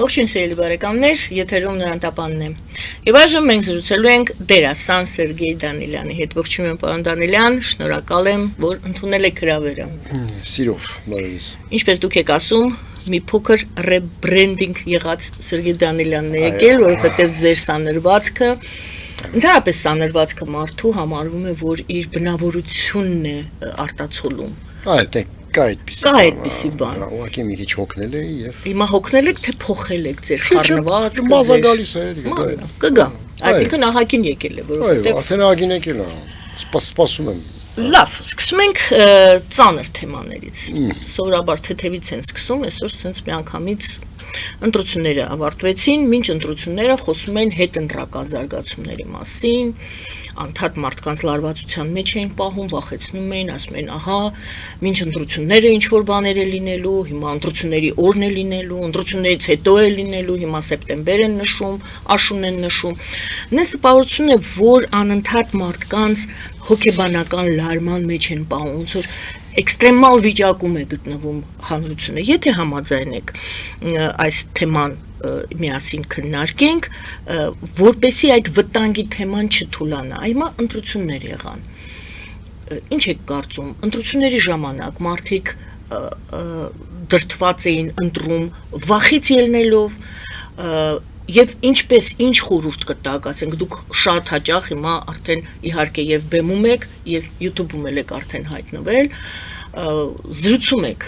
Ողջույն սիրելի բարեկամներ, եթերում Նոյան Տապանն է։ Եվ այժմ մենք զրուցելու ենք դերասան Սերգեյ Դանիլյանի հետ։ Ողջույն եմ, պարոն Դանիլյան, շնորհակալ եմ, որ ընդունել եք հրավերը։ Սիրով, բարևիս։ Ինչպես դուք եք ասում, մի փոքր ռեբրենդինգ եղած Սերգեյ Դանիլյանն է եկել, որովհետև ձեր սանրվածքը, ընդհանրապես սանրվածքը մարդու համարվում է, որ իր բնավորությունն է արտացոլում։ Կա այդպիսի բան։ Ուղղակի մի քիչ հոգնել է եւ Հիմա հոգնել եք, թե փոխել եք ձեր խառնվածքը։ Մազա գալիս է, կգա։ Այսինքն ահագին եկել է, որովհետեւ արդեն ահագին եկել է։ Սպասում եմ։ Լավ, սկսում ենք ծանր թեմաներից։ Սովորաբար թեթևից են սկսում, այսօր ցենց միանգամից ընտրությունները ավարտվեցին, մինչ ընտրությունները խոսում են հետընտրական զարգացումների մասին, անդադ մարդկանց լարվածության մեջ էին պահում, վախեցնում էին, ասում են, ահա, մինչ ընտրությունները ինչ որ բաներ է լինելու, հիմա ընտրությունների օրն է լինելու, ընտրություններից հետո է լինելու, հիմա սեպտեմբեր են նշում, աշուն են նշում։ Նես տպավորություն է, որ անընդհատ մարդկանց հոգեբանական լարման մեջ են պահում, ոնց որ էքստրեմալ վիճակում է գտնվում հանրությունը։ Եթե համաձայն եք այս թեման միասին քննարկենք, որպեսզի այդ վտանգի թեման չթուլանա։ Հիմա ընտրություններ եղան։ Ինչ եք կարծում, ընտրությունների ժամանակ մարդիկ դրդված էին ընտրում վախից ելնելով Եվ ինչպես ինչ խորհուրդ կտաք, ասենք դուք շատ հաճախ հիմա արդեն իհարկե եւ բեմում եք եւ YouTube-ում եք արդեն հայտնվել, զրուցում եք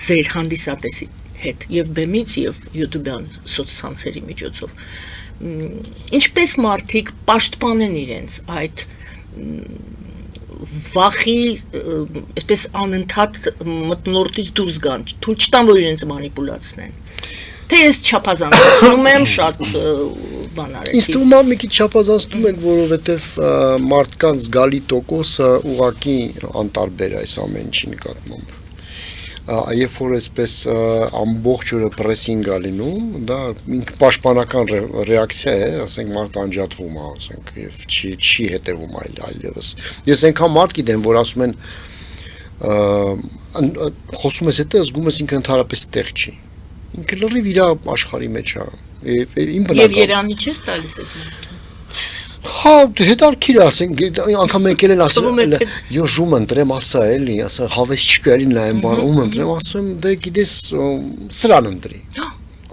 ձեր հանդիսատեսի հետ եւ բեմից եւ YouTube-յան սոցցանցերի միջոցով։ Ինչպես մարդիկ պաշտպանեն իրենց այդ վախի, այսպես անընդհատ մթնոլորտից դուրս գան, թույլ չտան, որ իրենց մանիպուլացնեն։ Թե ես չափազանցնում եմ, շատ բան արեցի։ Ինձ թվում է մի քիչ չափազանցնում ենք, որովհետև մարդկանց զգալի տոկոսը ուղղակի անտարբեր է այս ամեն ինչի նկատմամբ։ Երբ որ այսպես ամբողջ օրը պրեսինգ է լինում, դա ինքը պաշտպանական ռեակցիա է, ասենք մարդ անջատվում է, ասենք, եւ չի հետևում այլևս։ Ես այնքան մարդ գիտեմ, որ ասում են խոսում ես հետո զգում ես ինքը ընդհանրապես տեղ չի։ Ինքը լրիվ իր աշխարհի մեջ է։ Եվ Երանի չես տալիս այդ մարդուն։ Հա, հետարքիր ասենք, անգամ եկել են ասել, յո ժում ընտրեմ, ասա էլի, ասա հավես չկա էլի նայեմ բան, ում ընտրեմ, ասում եմ, դե գիտես սրան ընտրի։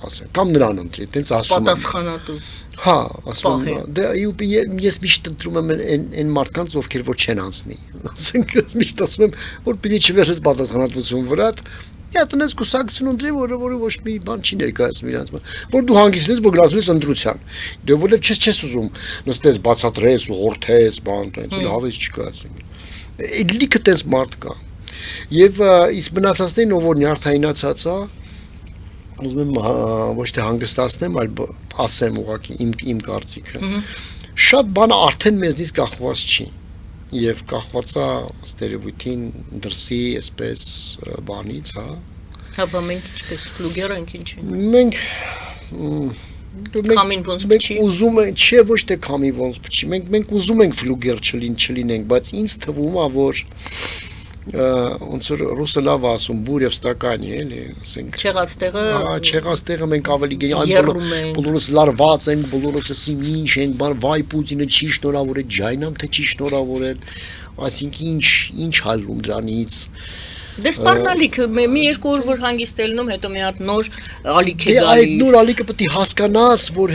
Ասենք, կամ նրան ընտրի, տենց ասում եմ։ Պատասխանատու։ Հա, ասում եմ, դե ես միշտ ընտրում եմ այն մարդկանց, ովքեր որ չեն անցնի։ Ասենք, միշտ ասում եմ, որ պիտի չվերցես պատասխանատվություն վրա, Յա տնես կուսակցություն ընտրի, որը ոչ մի բան չի ներկայացնում իրանց, որ դու հանգիստ ես, որ գնացել ես ընտրության։ Դե որովհետև չես ուզում նստես բացատրես, ուղղորդես, բան, տենց հավես չկա ասում։ Լիքը տես մարդ կա։ Եվ իսկ մնացածներին ով որ նյարդայնացած է, ուզում եմ ոչ թե հանգստացնեմ, այլ ասեմ ուղղակի իմ կարծիքը։ Շատ բանը արդեն մեզնից կախված չի։ Եվ կախված է ստերեոտիպին դրսի այսպես բանից, հա։ Հա, բա մենք ինչպես ֆլուգեր ենք ինչ ենք։ Մենք քամին ոնց փչի։ Ուզում ենք, չէ, ոչ թե քամի ոնց փչի։ Մենք ուզում ենք ֆլուգեր չլինենք, բայց ինձ թվում է, որ ոնց որ ռուսը լավ ասում, բուրև ստականի, էլի, ասենք։ Չեղած տեղը։ Հա, չեղած տեղը մենք ավելի գնի, բոլորս լարված ենք, բոլորս ասում ինչ ենք, բան, վայ Պուտինը չի շնորհավորել, ջայնամ թե չի շնորհավորել, այսինքն ինչ հալում դրանից։ Դե սպառնալիք, մի երկու օր որ հանգիստ ելնում, հետո մի հատ նոր ալիք է գալիս։ Դե այդ նոր ալիքը պետք է հասկանաս, որ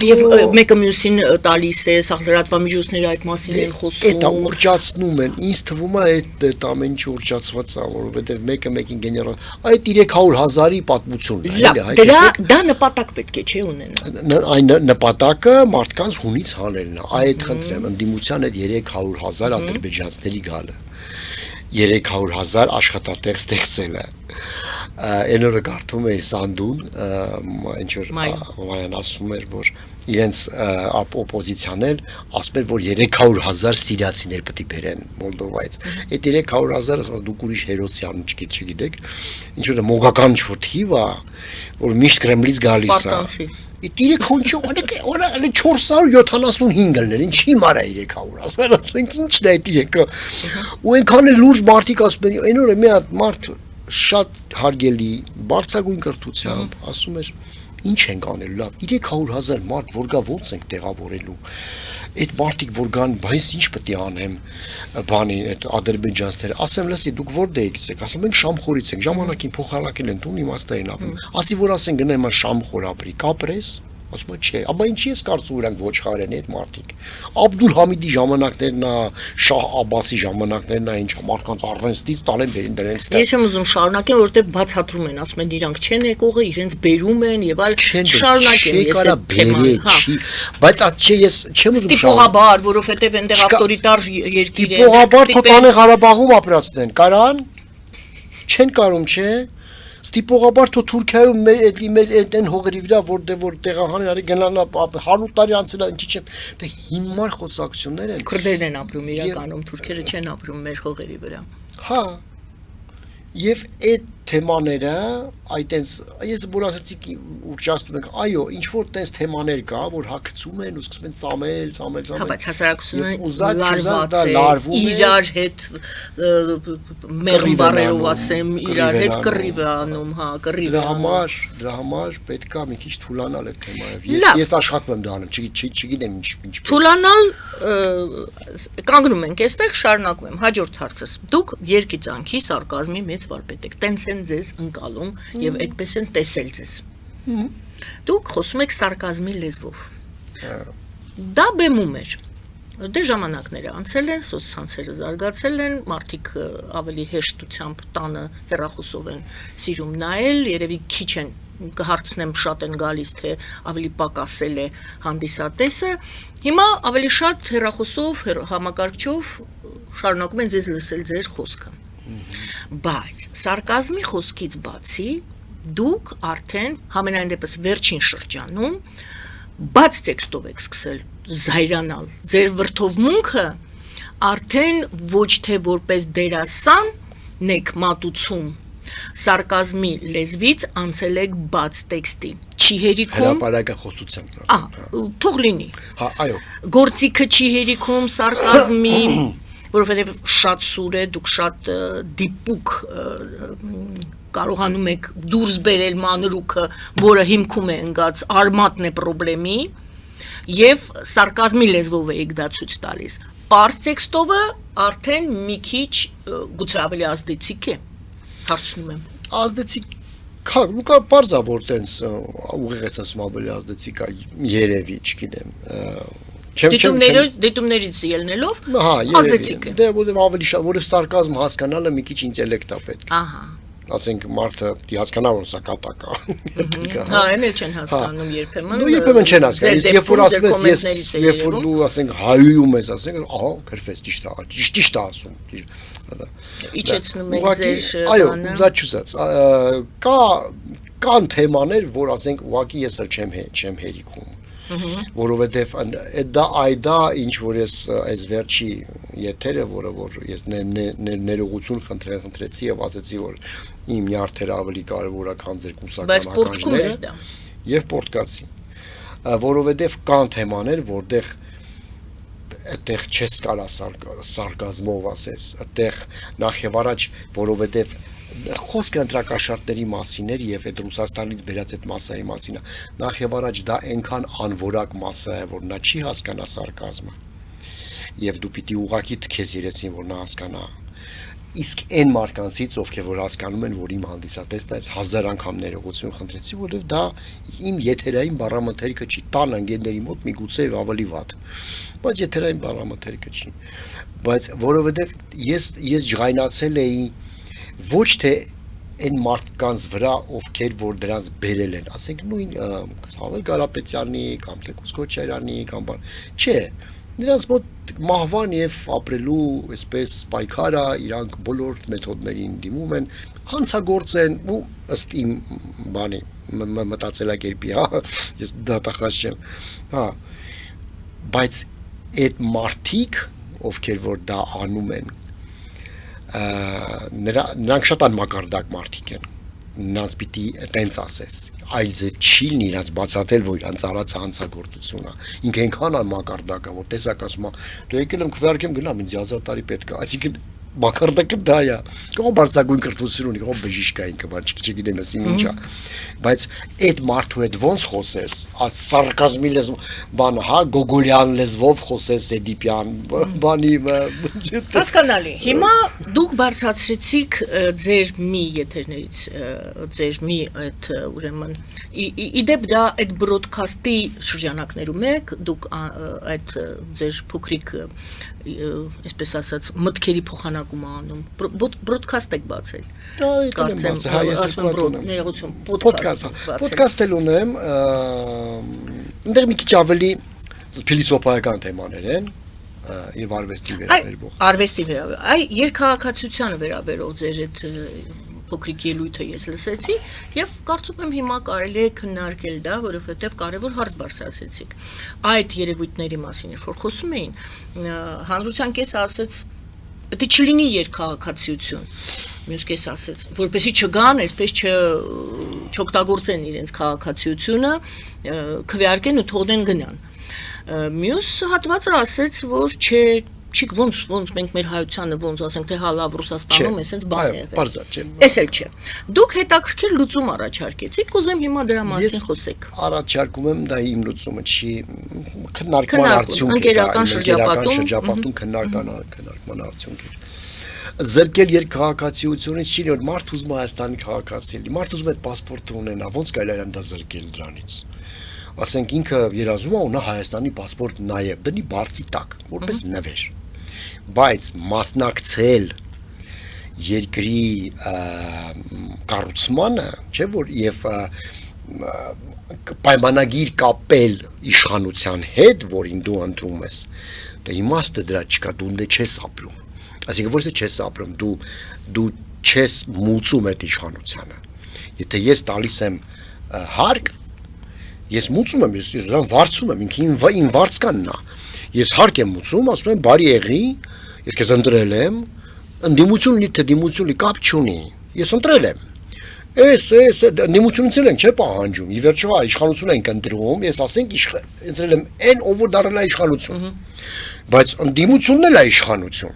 եւ մեկը մյուսին տալիս է, սա լրատվամիջոցները այդ մասին են խոսում։ Դա ուռճացնում են, ինձ թվում է այդ ամեն ինչ ուռճացված է, որովհետեւ մեկը մեկին գեներալ, այդ 300,000-ի պատմությունն է, էլի, հայտեսեք։ Դա նպատակ պետք է չէ ունենա։ Այն նպատակը մարդկանց հունից հալելն է, այդ խնդրեմ, ընդդիմության այդ 300,000 ադրբեջանցիների գալը։ 300,000 աշխատատեղ ստեղծելը։ Այն օրը կարդում էի Սանդուն, ինչ որ Մայան ասում էր, որ իրենց օպոզիցիաներ ասում էր, որ 300,000 սիրիացիներ պետք է բերեն Մոլդովայից։ Այդ 300,000-ը ասում դուք ուրիշ հերոսյան չգիտեք, ինչ որ մոգական ինչ-որ թիվ է, որ միշտ Կրեմլից գալիս է։ Այդ 300 օրա 475 լներ, ինչի մարա 300, ասենք ինչն է այդ 300։ Ու այնքան էլ լուրջ մարդիկ ասում են, այն օրը մի հատ մարդ շատ հարգելի, բարձրագույն կրթությամբ ասում էր, Ինչ ենք անելու, լավ, 300,000 մարդ, որ գա ոնց ենք տեղավորելու։ Այդ մարդիկ որ գան, բայց ինչ պետք է անեմ, բանի այդ ադրբեջանցիները, ասեմ, լսի, դուք որտեղից եք, ասում ենք Շամխորից ենք, ժամանակին փոխանակել են տուն, իմաստային ապրում։ Ասի որ ասեն գնեմ Շամխոր ապրի, կապրես։ Ասում եմ, չէ, ապա ինչի ես կարծում իրանք ոչխար են այդ մարդիկ։ Աբդուլ Համիդի ժամանակներն է, Շահ Աբասի ժամանակներն է, ինչ մարդկանց արվեստից տալեն վերին դրանց։ Ես եմ ուզում շարունակեմ, որովհետև բացատրում են, ասում են իրանք չեն եկողը, իրենց բերում են եւ այլ շարունակեմ ես այդ թեման, հա։ Բայց չէ, ես չեմ ուզում Ստիպողաբար, որովհետև այնտեղ ավտորիտար երկիր է։ Ստիպողաբար Թոփանի Ղարաբաղում ապրացնեն, կարան։ Չեն կարում, չէ։ Ստիպողաբար թո Թուրքիայում մեր այն հողերի վրա որ տեղահանել արի գնալա 100 տարի անցել է ինչի՞ չեմ դե հիմար խոսակցություններ են քրդերն են ապրում իրականում թուրքերը չեն ապրում մեր հողերի վրա հա եւ այդ թեմաները այտենց ես որ ասացի ուռճացնում ենք այո ինչ որ տես թեմաներ կա որ հակցում են ու սկսում են ծամել հա բայց հասարակությունը լարվում է իրար հետ մեղմ բարերով ասեմ իրար հետ կռիվ է անում հա կռիվ դրա համար պետք է մի քիչ թուլանալ այդ թեմայով ես աշխատում եմ դա անեմ չգիտեմ ինչ թուլանալ կանգնում ենք այստեղ շարունակում եմ հաջորդ հարցս դուք երկիծանքի սարկազմի մեծ վարպետ եք տենց են ձեզ ընկալում եւ այդպես են տեսել ձեզ դուք խոսում եք սարկազմի լեզվով դա բեմում էր դե ժամանակները անցել են սոցցանցերը զարգացել են մարդիկ ավելի հեշտությամբ տանը հեռախոսով են սիրում նայել երևի քիչ են կհարցնեմ շատ են գալիս թե ավելի պակասել է հանդիսատեսը հիմա ավելի շատ հեռախոսով համակարգչով շարունակում են ձեզ լսել ձեր խոսքը բայց սարկազմի խոսքից բացի դուք արդեն համենայն դեպս վերջին շրջանում բաց տեքստով եք սկսել զայրանալ ձեր վրթովմունքը արդեն ոչ թե որպես դերասան նեք մատուցում սարկազմի լեզվից անցել եք բաց տեքստի չի հերիքում հրապարակախոսությամբ թող լինի հա այո գործիքը չի հերիքում սարկազմի որովհետև շատ սուր է դուք շատ դիպուկ կարողանում եք դուրս բերել մանրուքը որը հիմքում է ընկած արմատն է խնդրեմի եւ սարկազմի լեզվով եք դա ցույց տալիս պարզ տեքստովը արդեն մի քիչ գուցե ավելի ազդեցիկ է հարցնում եմ ազդեցիկ կա բարձա որ տենց ուղեղից ասում ավելի ազդեցիկ է երևի չգիտեմ դիտումներից ելնելով ազդեցիկ է դե որտեղ ավելի շատ որը սարկազմ հասկանալը մի քիչ ինտելեկտ է պետք ահա ասենք մարդը հասկանա որ սա կատակ է հա այն էլ չեն հասկանում երբեմն դու երբեմն չեն հասկանում երբ որ ասում ես երբ որ դու ասենք հայում ես ասենք ահա քրֆես ճիշտ է ասում իջեցնում եք ձեր այո զաչուսած կան թեմաներ որ ասենք ուղղակի ես էլ չեմ հերիքում որովհետև դա ինչ որ ես այս վերջի եթերը որը որ ես ներողություն խնդրեցի եւ ասացի որ իմ նյարդերը ավելի կարեւոր է քան ձեր կուսական ականջները եւ պորտկացի որովհետև կան թեմաներ որտեղ այդտեղ չես կարա սարկազմով ասես այդտեղ նախ եւ առաջ որովհետև խոսքը ընտրակաշարժների մասին էր եւ այդ Ռուսաստանից բերած այդ մասայի մասին է նախ եւ առաջ դա այնքան անորակ մասա է որ նա չի հասկանա սարկազմը եւ դու պիտի ուղակի թքես երեսին որ նա հասկանա իսկ այն մարկանցից ովքեր որ հասկանում են որ իմ հանդիսատեսն է 1000 անգամ ներողություն խնդրեցի որովհետեւ դա իմ եթերային բառամթերքը չի տան անգեների մոտ միգուցե ավելի վատ բայց եթերային բառամթերքը չի բայց որովհետեւ ես ջղայնացել էի ոչ թե այն մարդկանց վրա ովքեր որ դրանց բերել են ասենք նույն Սամվել Կարապետյանի կամ Տեկուս Քոչարյանի կամ բան չէ նրանց մոտ մահվան եւ ապրելու այսպես պայքարը իրանք բոլոր մեթոդներին դիմում են հանցագործ են ու ըստ իմ բանի մտածելակերպի հա ես դատախազ չեմ հա բայց այդ մարդիկ ովքեր որ դա անում են նրանք շատ անմակարդակ մարդիկ են նրանց պիտի տենց ասես այլ ձև չի լինի նրանց բացատրել որ իրանց արած հանցագործությունն է ինքը այնքան անմակարդակ է որ տեսակ ասում է դու եկել եմ քվեարկեմ գնամ ինձ 1000 տարի պետք է այսինքն Մակարդակը դա է։ Կողմ բարձագույն կրթություն ունի, կողմ բժիշկային կբան, չգիտեմ ասի ինչա։ Բայց այդ մարդու հետ ոնց խոսես, այդ սարկազմի լեզվով, բան, հա, գոգոլյան լեզվով խոսես, Էդիպյան, բանի, հասկանալի։ Հիմա դուք բարձրացրեցիք ձեր մի եթերներից, ձեր մի այդ ուրեմն իդեպ դա այդ բրոդքասթի շրջանակներում եք, դուք այդ ձեր փոքրիկ այսպես ասած մտքերի փոխանակում անում բրոդքասթ եք բացել կարծեմ ասում ներողություն պոդքասթել ունեմ ընդեր մի քիչ ավելի փիլիսոփայական թեմաներ են եւ արվեստի վերաբերող արվեստի վերաբերող այ երկհաղաքացիությանը վերաբերող ձեր այդ փոքրիկ ելույթը ես լսեցի եւ կարծում եմ հիմա կարելի է քննարկել դա, որովհետեւ կարեւոր հարց բարձրացրեցիք։ Այդ երևույթների մասին որ խոսում էին, հանրության կեսը ասեց, պետք է չլինի երկհաղաքացիություն։ Մյուս կեսը ասեց, որպեսզի չգան, այսպես չօգտագործեն իրենց քաղաքացիությունը, քվեարկեն ու թողնեն գնան։ Մյուս հատվածը ասեց, որ Չիկ ոնց մենք մեր հայությանը ոնց ասենք թե հա լավ Ռուսաստանում է sense բան է եղել։ Էս էլ չէ։ Դուք հետաքրքիր լուծում առաջարկեցիք, կուզեմ հիմա դրա մասին խոսեք։ Առաջարկում եմ դա իմ լուծումը չի քննարկման արդյունք է, շրջապատում քննարկման արդյունք է։ Զրկել երկհաղաքացիությունից չի որ մարդ ուզում է Հայաստանի քաղաքացի, մարդ ուզում է պասպորտ ունենա, ոնց կարելի է դա զրկել դրանից։ Ասենք ինքը երազում է ունա Հայաստանի պասպորտ նաև դնի բարձի տակ, որպես նվեր։ Բայց մասնակցել երկրի կառուցմանը, չէ՞ որ եւ պայմանագիր կապել իշխանության հետ, որին դու ընտրում ես, դա իմաստը դրա չկա, դու դե չես ապրում։ Այսինքն ոչ թե չես ապրում, դու չես մուծում այդ իշխանությանը։ Եթե ես տալիս եմ հարկ Ես մուծում եմ, ես դրան վարձում եմ, ինքը իմ վարձկանն է։ Ես հարկ եմ մուծում, ասում եմ բարի եղի, ես քեզ ընտրել եմ, ընդդիմություն ունի թե դիմություն ունի, կապ չունի։ Ես ընտրել եմ։ Էս դիմությունից են չէ պահանջում։ Ի վերջո իշխանություն ենք ընտրում, ես ասենք ընտրել եմ այն ով որ դառնա իշխանություն։ Բայց ընդդիմությունն էլ է իշխանություն։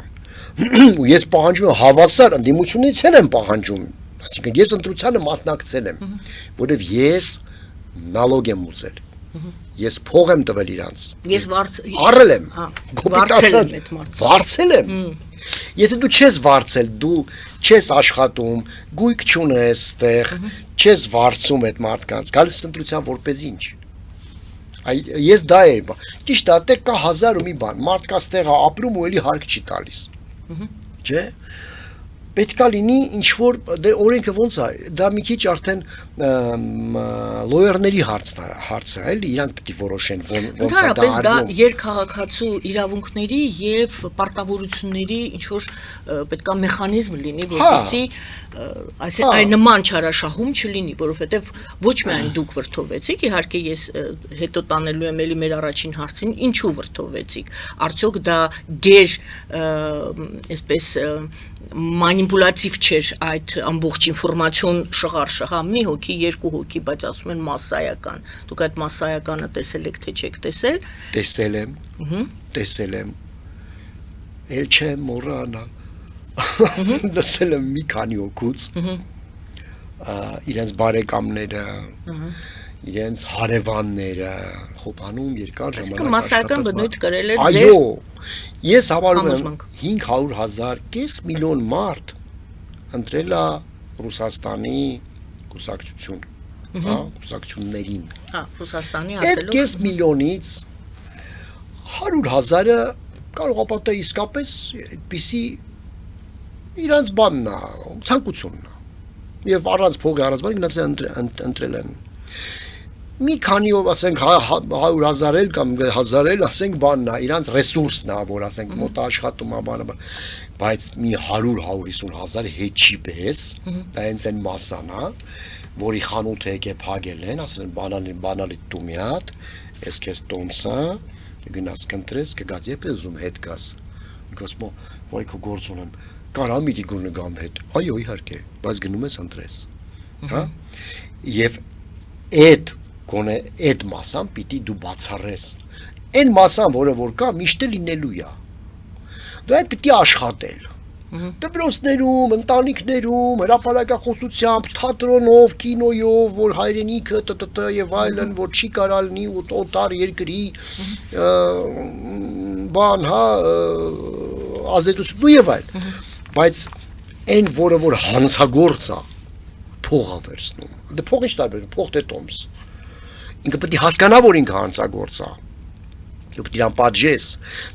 Ու ես պահանջում եմ հավասար ընդդիմությունից եմ պահանջում։ Այսինքն ես ընտրությանը մասնակցել եմ, որովհետև ես նալոգ եմ ուծել։ Ես փող եմ տվել իրանց։ Ես առել եմ։ Վարձել եմ։ Եթե դու չես վարձել, դու չես աշխատում, գույք չունես տեղ, չես վարձում այդ մարդկանց, գալիս ընտրության որպես ինչ։ Ես դա եմ։ Ճիշտ է, դե կա 1000 ու մի բան, մարդկանց տեղը ապրում ու էլի հարկ չի տալիս։ Չէ՞։ Պետք է լինի ինչ որ դե օրենքը ոնց է դա մի քիչ արդեն լոյերների հարցը էլի իրանք պետք է որոշեն ոնց է դա դա երկհաղաքացու իրավունքների եւ պարտավորությունների ինչ որ պետք է մեխանիզմ լինի որպեսզի այն նման չարաշահում չլինի որովհետեւ ոչ միայն դուք վրթովեցիք իհարկե ես հետո տանելու եմ էլի մեր առաջին հարցին ինչու վրթովեցիք արդյոք դա գեր այսպես մանիպուլատիվ չէր այդ ամբողջ ինֆորմացիոն շղարշղա մի հոգի երկու հոգի բայց ասում են massայական դուք այդ massայականը տեսել եք թե չեք տեսել տեսել եմ էլ չեմ մոռանա լսել եմ մի քանի հոգուց իրենց բարեկամները իրենց հարևանները խոփանում երկար ժամանակ massայական բնույթ կրել էր այո ես հավանում եմ 500,000 կես միլիոն մարդ ընտրել է Ռուսաստանի կուսակցություն հա կուսակցություններին հա Ռուսաստանի ասելով այդ կես միլիոնից 100,000-ը կարող է պատահի իսկապես այդպիսի իրանց բանն է ցանկությունն է եւ առանց փողի առանց բանի գնաց ընտրել են մի քանիով ասենք 100,000 էլ կամ 1000 էլ ասենք բանն է իրանց ռեսուրսն է որ ասենք մոտ աշխատում է բանը բայց մի 100-150,000 հեչի պես դա հենց այն մասսան է որի խանութը եկե փակել են ասել են բանալի դու մի հատ ես քեզ տոնցա գնաս կընտրես կգաց երբ ուզում հետ գաս ինքոսմո որ քո գործ ունեմ կարամ իդի գոնը գամ հետ այո իհարկե բայց գնում ես ընտրես հա եւ այդ գոնե այդ մասան պիտի դու բացառես այն մասան որը որ կա միշտ լինելու է դու այդ պիտի աշխատել դպրոցներում, ընտանիքներում, հրապարակախոսությամբ, թատրոնով, կինոյով, որ հայրենիքը եւ այլն, որ չի կարալնի օտար երկրի բան, հա, ազդեցություն եւ այլ։ Բայց այն որը որ հանցագործ է, փող է վերցնում։ Դե փող ինչ տարբեր, փող դե տոմս։ Ինքը պետք է հասկանա, որ ինքը հանցագործ է։ Դու պետք է իրան պատժես,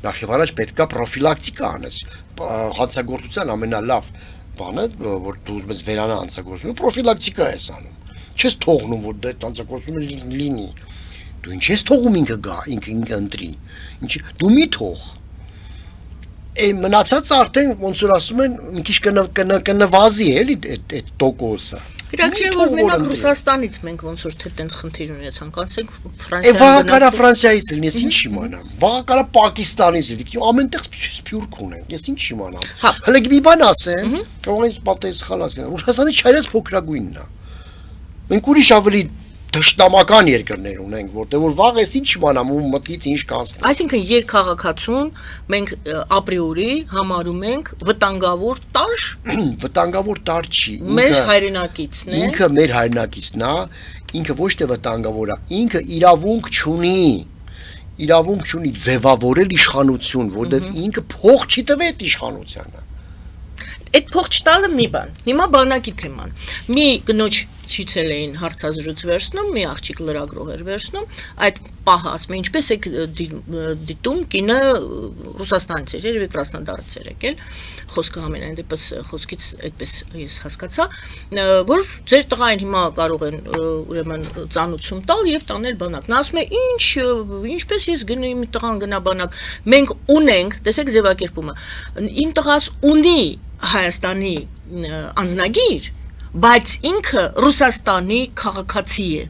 նախ եւ առաջ պետք է պրոֆիլակտիկա անես։ Հանցագործության ամենալավ բանը, որ դու ուզում ես վերանա հանցագործությունը, պրոֆիլակտիկա ես անում։ Չես թողնում, որ դա հանցագործությունը լինի։ Դու ինչ ես թողում ինքը գա, ինքը ընտրի։ Ինչ դու մի թող։ Այն մնացած արդեն ոնց որ ասում են, մի քիչ կնվազի էլի այդ տոկոսը։ Իրաքին որ մենակ Ռուսաստանից մենք ոնց որ թե տենց խնդիր ունեցանք, ասենք Ֆրանսիայից։ Վաղ կարա Ֆրանսիայից լինի, ես ինչ իմանամ։ Վաղ կարա Պակիստանից լինի, ամենտեղ սփյուռք ունենք, ես ինչ իմանամ։ Հələ մի բան ասեմ, կարող ինձ պատահի սխալ ասեմ, Ռուսաստանի չայրած փոքրագույնն է։ Մենք ուրիշ ավելի դաշտամական երկրներ ունենք, որտեղ որ վաղ էս ինչ իմանամ ու մտքից ինչ կանցնի։ Այսինքն երկխաղացուն մենք ապրիորի համարում ենք վտանգավոր տարր, վտանգավոր տարր չի։ Մեր հայրենակիցն է։ Ինքը մեր հայրենակիցն է, ինքը ոչ թե վտանգավոր է, ինքը իրավունք չունի ձևավորել իշխանություն, որտեղ ինքը փող չի տվել իշխանությանը։ Այդ փող չտալը մի բան։ Հիմա բանակի թեման։ Մի կնոջ ցույցել էին հարցազրույց վերցնում, մի աղջիկ լրագրող էր վերցնում, այդ պահը ասում է, ինչպես եք դիտում կինը Ռուսաստանից էր, երևի Կրասնոդարից էր եկել, խոսքը ամենայն դեպս խոսքից այդպես ես հասկացա, որ ձեր տղային հիմա կարող են ուրեմն ծանուցում տալ եւ տանել բանակ։ Նա ասում է, ինչպես ես գնեմ տղան գնա բանակ։ Մենք ունենք, տեսեք ձևակերպումը, իմ տղաս ունի Հայաստանի անձնագիր, բայց ինքը Ռուսաստանի քաղաքացի է։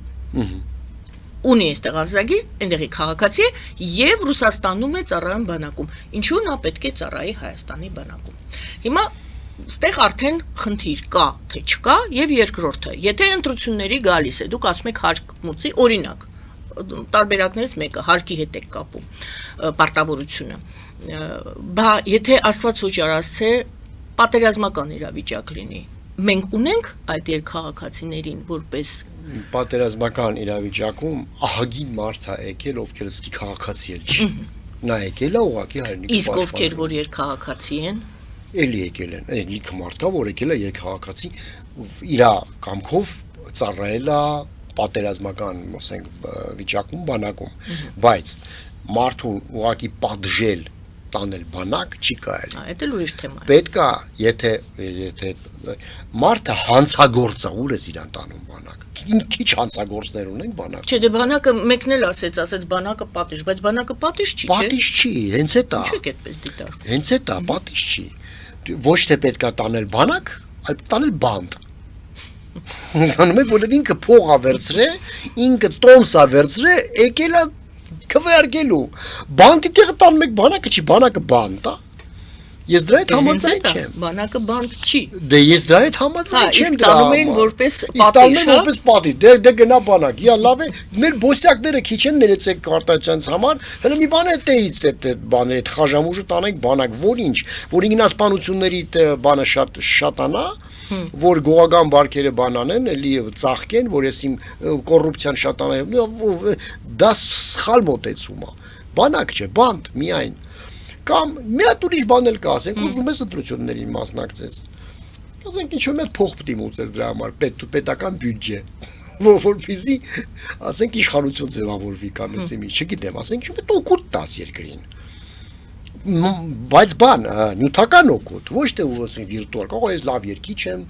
Ունի այստեղ անձնագիր, այնտեղի քաղաքացի է եւ Ռուսաստանում է ծառայում բանակում։ Ինչու նա պետք է ծառայի Հայաստանի բանակում։ Հիմա ստեղ արդեն խնդիր կա, թե չկա եւ երկրորդը, եթե ընտրությունների գալիս է, դուք ասում եք հարկ-մուծի, օրինակ, տարբերակներից մեկը հարկի հետ է կապում պարտավորությունը։ Բա եթե Աստված ոչարացե պատերազմական իրավիճակ լինի, մենք ունենք այդ երկխաղացիներին որպես պատերազմական իրավիճակում ահագին մարդ է եկել, ովքեր սկի քաղաքացի էլ չի։ Նա եկել է ուղղակի հայրենիքի իսկ ովքեր որ երկխաղացի են, էլի եկել են, այն լիքը մարդ կա, որ եկել է երկխաղացի, իր կամքով ծառայել է պատերազմական, ասենք, վիճակում, բանակում, բայց մարդուն ուղղակի պատժել տանել բանակ չի կարելի։ Այդ էլ ուրիշ թեմա է։ Պետք է, եթե մարդը հանցագործ է, ուր է իրան տանում բանակ։ Քիչ հանցագործներ ունենք բանակ։ Չէ, դե բանակը մեկն էլ ասեց բանակը պատիժ, բայց բանակը պատիժ չի, չէ՞։ Պատիժ չի, հենց է դա։ Ինչու՞ այդպես դիտարկում։ Հենց է դա, պատիժ չի։ Ոչ թե պետք է տանել բանակ, այլ տանել բանտ։ Անում է, որ ինքը փող է վերցրել, ինքը տոմս է վերցրել, եկել է քվեարկելու բանտի տեղը տանում եք բանակը չի, բանակը բանտ է։ Ես դրա հետ համաձայն չեմ։ Բանակը բանտ չի։ Դե ես դրա հետ համաձայն չեմ դրա համար։ Իսկ տանում են որպես պատիժ։ Տանում են որպես պատիժ։ Դե գնա բանակ։ Իա լավ է, մեր բոսյակները քիչ են ներեցեք կարտաճանց համար։ Հələ մի բան է տեից այդ բանը, այդ խաժամուժը տանենք բանակ, որ ինչ, որ ինքնասպանությունների բանը շատանա, որ գողական բարքերը բանանեն, էլի ծաղկեն, որ ես իմ կոռուպցիան շատանա, դա սխալ մոտեցում է։ Բանակ չէ, բանտ միայն։ Կամ մի հատ ուրիշ բան էլ կա, ասենք, ուզում ես ընտրություններին մասնակցես։ Ասենք ինչ-որ մի փող պետք է մուծես դրա համար, պետական բյուջե, որպեսզի, ասենք, իշխանություն ձևավորվի կամ էսի մի, չգիտեմ, ասենք, ինչ-որ պետք է օգուտ տաս երկրին։ Բայց բան, նյութական օգուտ, ոչ թե ասենք վիրտուալ, կարող ես լավ երկիչ եմ,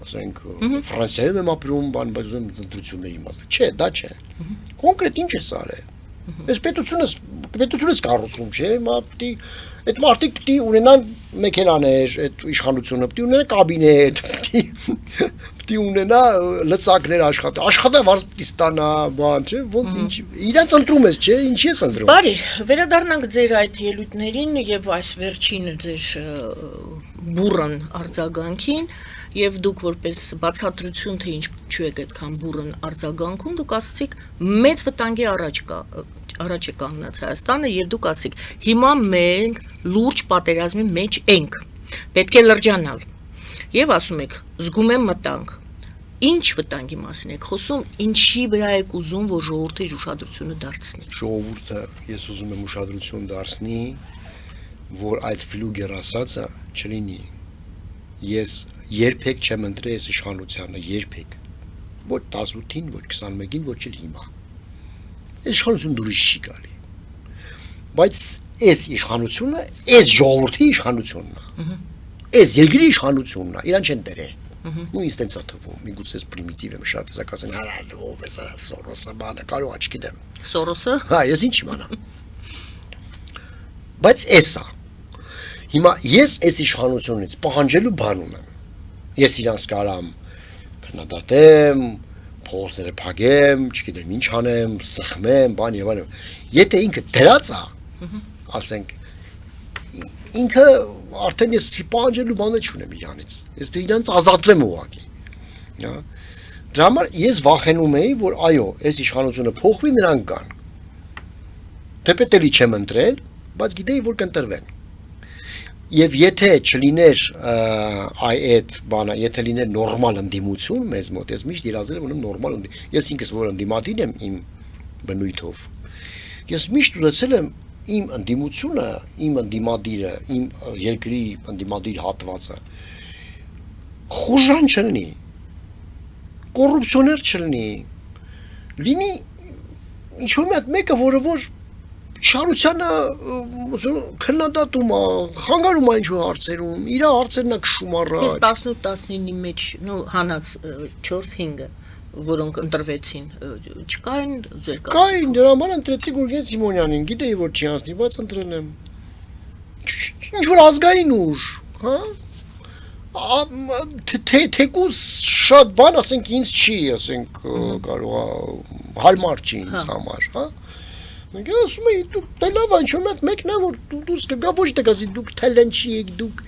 ասենք, Ֆրանսիայում եմ ապրում, բան, բայց ուզում ընտրությունների մասնակցել։ Չէ, դա չէ։ Կոնկրետ ինչ ես արել։ Այս պետությունս կառուցում չէ, այդ մարդիկ պիտի ունենան մեքենաներ, այդ իշխանությունը պիտի ունենա կաբինետ, պիտի ունենա լծակներ աշխատավարձ պիտի ստանա, բան, չէ, ոնց ինչ, իրանց ընտրում ես, չէ, ինչի ես ընտրում։ Բարի, վերադառնանք ձեր այդ ելույթներին եւ այս վերջին ձեր բուրըն արձագանքին եւ դուք որպես բացատրություն թե ինչու եք այդքան բուրըն արձագանքում, դուք ասացիք մեծ վտանգի առաջ է կանգնած Հայաստանը եւ դուք ասացիք հիմա մենք լուրջ պատերազմի մեջ ենք Պետք է լրջանալ։ Եվ ասում եք, զգում եմ մտանք։ Ինչ վտանգի մասին եք խոսում, ինչի վրա եք ուզում, որ ժողովրդի ուշադրությունը դարձնի։ Ժողովուրդը ես ուզում եմ ուշադրություն դարձնի, որ այդ ֆլուգեր ասածը չլինի։ Ես երբեք չեմ ընտրել այս իշխանությանը, երբեք։ Ոչ 18-ին, ոչ 21-ին, ոչ էլ հիմա։ Այս իշխանությունը դուրս չի գալի։ Բայց այս իշխանությունը, այս ժողովրդի իշխանությունն է։ Այս երկրի իշխանությունն է, իրան չեն դերել։ Ու ինձ տենց է թվում, միգուցե ես պրիմիտիվ եմ շատ, ես ասեն, ով է սա Սորոսը, բանը, կարող է չգիտեմ։ Սորոսը։ Հա, ես ինչ իմանամ։ Բայց էս է։ Հիմա ես այս իշխանությունից պահանջելու բան ունեմ։ Ես իրանց կարամ քննադատեմ, փողոցները փակեմ, չգիտեմ ինչ անեմ, սխմեմ, բան եւ այլն։ Եթե ինքը դրած է, ասենք ինքը արդեն ես պահանջելու բանը չունեմ իրանից։ Ես իրանից ազատվեմ ուղղակի։ Հա։ Դրա համար ես վախենում էի, որ այո, այս իշխանությունը փոխվի, նրանք կան։ Թեպետ էլի չեմ ընտրել, բայց գիտեի, որ կընտրվեն։ Եվ եթե չլիներ այդ բանը, եթե լիներ նորմալ ընդդիմություն մեզ մոտ, ես միշտ երազել եմ ունեմ նորմալ ընդդիմություն։ Ես ինքս որ ընդդիմադիր եմ իմ բնույթով։ Ես միշտ ուզեցել եմ իմ ընդդիմությունը, իմ ընդդիմադիրը, իմ երկրի ընդդիմադիր հատվածը խուժան չլինի, կոռուպցիոներ չլինի, լինի ինչ-որ մի հատ մեկը, որը որ շարությանը քննադատում է, խանգարում է ինչ-որ հարցերում, իր հարցերն է քշում առաջ։ Ես 18-19-ի մեջ, հանած 4-5-ը, որոնք ընտրվեցին, չկային ձեր կազմում։ Կային, դրա համար ընտրեցի Գուրգեն Սիմոնյանին, գիտեի, որ չի անցնի, բայց ընտրել եմ։ Ինչ-որ ազգային ուժ, հա։ Թեկուզ շատ բան, ասենք, ինձ չի, ասենք, կարող է, հարմար չի ինձ համար, հա։ Մենք ասում էի, դուք տելավ ինչ-որ մեկն է, որ դուրս կգա, ոչ թե գազի, դուք թելենչի եք, դուք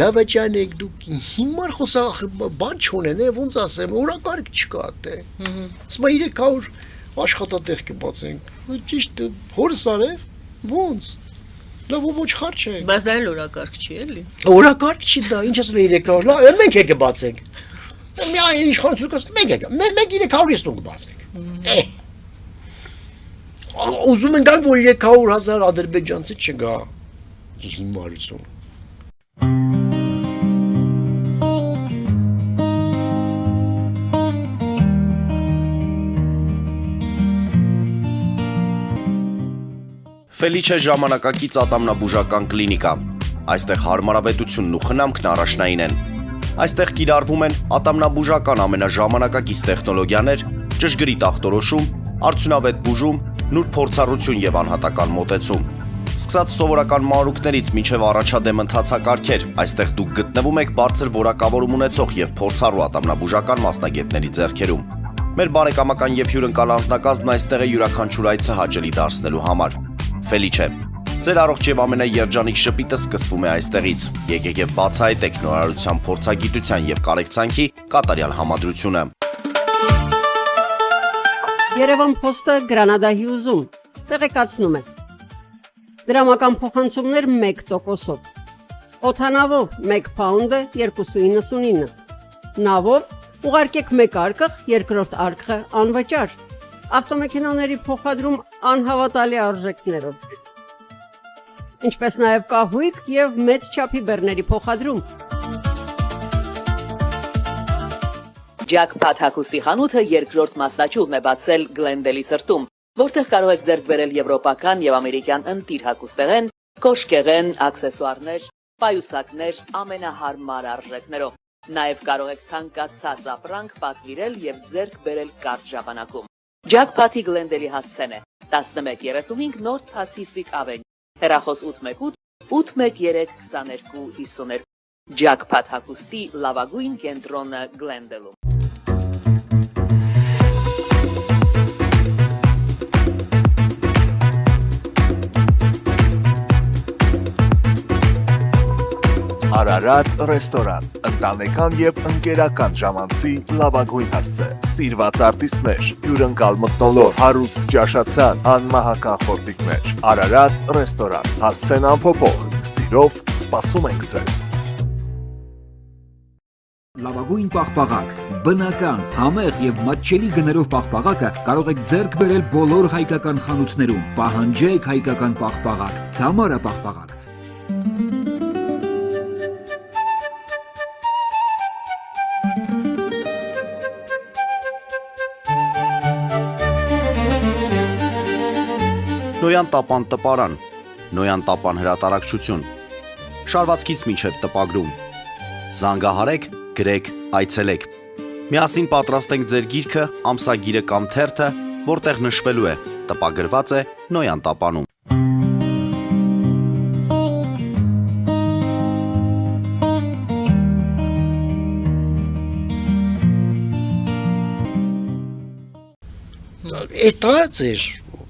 դավաճան եք, դուք հիմար խոսախ բան չունեն, ոնց ասեմ, օրակարգ չկա դե։ Ասում է 300 աշխատատեղ կբացենք, ճիշտ հորս արև, ոնց, լավ ոչ խարջ է։ Բայց դա էլ օրակարգ չի էլի։ Օրակարգ չի դա, ինչ ասում է 300, լավ, մենք եք կբացենք։ Մի իշխանություն կասում, մենք եք, մենք 300 ես տուն կբացենք։ Ուզում են գալ, որ 300,000 ադրբեջանցի չգա հիմարություն։ Ֆելիչե ժամանակակից ատամնաբուժական կլինիկա։ Այստեղ հարմարավետությունն ու խնամքն առաջնային են։ Այստեղ կիրառվում են ատամնաբուժական ամենաժամանակակից տեխնոլոգիաներ, ճշգրիտ ախտորոշում, արդյունավետ բուժում, նուրբ փորձառություն եւ անհատական մոտեցում։ Սկսած սովորական մանրուքներից մինչև առաջադեմ ընթացակարգեր, այստեղ դուք գտնվում եք բարձր որակավորում ունեցող եւ փորձառու ատամնաբուժական մասնագետների ձեռքերում։ Մեր բարեկամական եւ հյուրընկալ անձնակազմն այստեղ է յուրաքանչյուր այցը հաճելի դարձնելու համար։ Ֆելիչե, ձեր առողջ եւ ամենաերջանիկ շպիտը սկսվում է այստեղից։ Եկեք եւ բացահայտեք նորարարության փորձագիտության եւ կարեկցանքի կատարյալ համադրությունը։ Երևան Փոստը Գրանադայի ուզում տեղեկացնում է։ Դրամական փոխանցումներ 1%-ով։ Օդանավով 1 փաունդը 2.99։ Նավով ուղարկեք 1 արկղ, երկրորդ արկղը անվճար։ Ավտոմեքենաների փոխադրում անհավատալի արժեքներով։ Ինչպես նաև կահույք եւ մեծ չափի բեռների փոխադրում։ Jackpot հագուստի խանութը երկրորդ մասնաճյուղն է բացել Գլենդելի սրտում, որտեղ կարող եք ձեռք բերել եվրոպական եւ ամերիկյան ընտիր հագուստեղեն, կոշկեղեն, աքսեսուարներ, պայուսակներ ամենահարմար արժեքներով։ Նաև կարող եք ցանկացած ապրանք պատվիրել եւ ձեռք բերել կարճ ժամանակում։ Jackpot-ի Գլենդելի հասցեն է 1135 North Pacific Avenue, հեռախոս 818 813 2252։ Jackpot հագուստի լավագույն կենտրոնը Գլենդելում։ Արարատ ռեստորան, ընտանեկան եւ ընկերական ժամանցի լավագույն հասցե, սիրված արտիստներ, հյուրընկալ մթնոլորտ, հարուստ ճաշացան, անմահական խորտիկներ, Արարատ ռեստորան, հասցեն անփոփոխ, սիրով սպասում ենք ձեզ։ Լավագույն պաղպաղակ, բնական, համեղ եւ մատչելի գներով պաղպաղակը կարող եք ձեռք բերել բոլոր հայկական խանութներում։ Պահանջեք հայկական պաղպաղակ, Թամարա պաղպաղակ։ Նոյան տապան տպարան, Նոյան տապան հրատարակչություն, շարվածքից մինչև տպագրում, զանգահարեք, գրեք, այցելեք, միասին պատրաստենք ձեր գիրքը, ամսագիրը կամ թերթը, որտեղ նշվելու է, տպագրված է Նոյան տապանում։ Էտա ձեր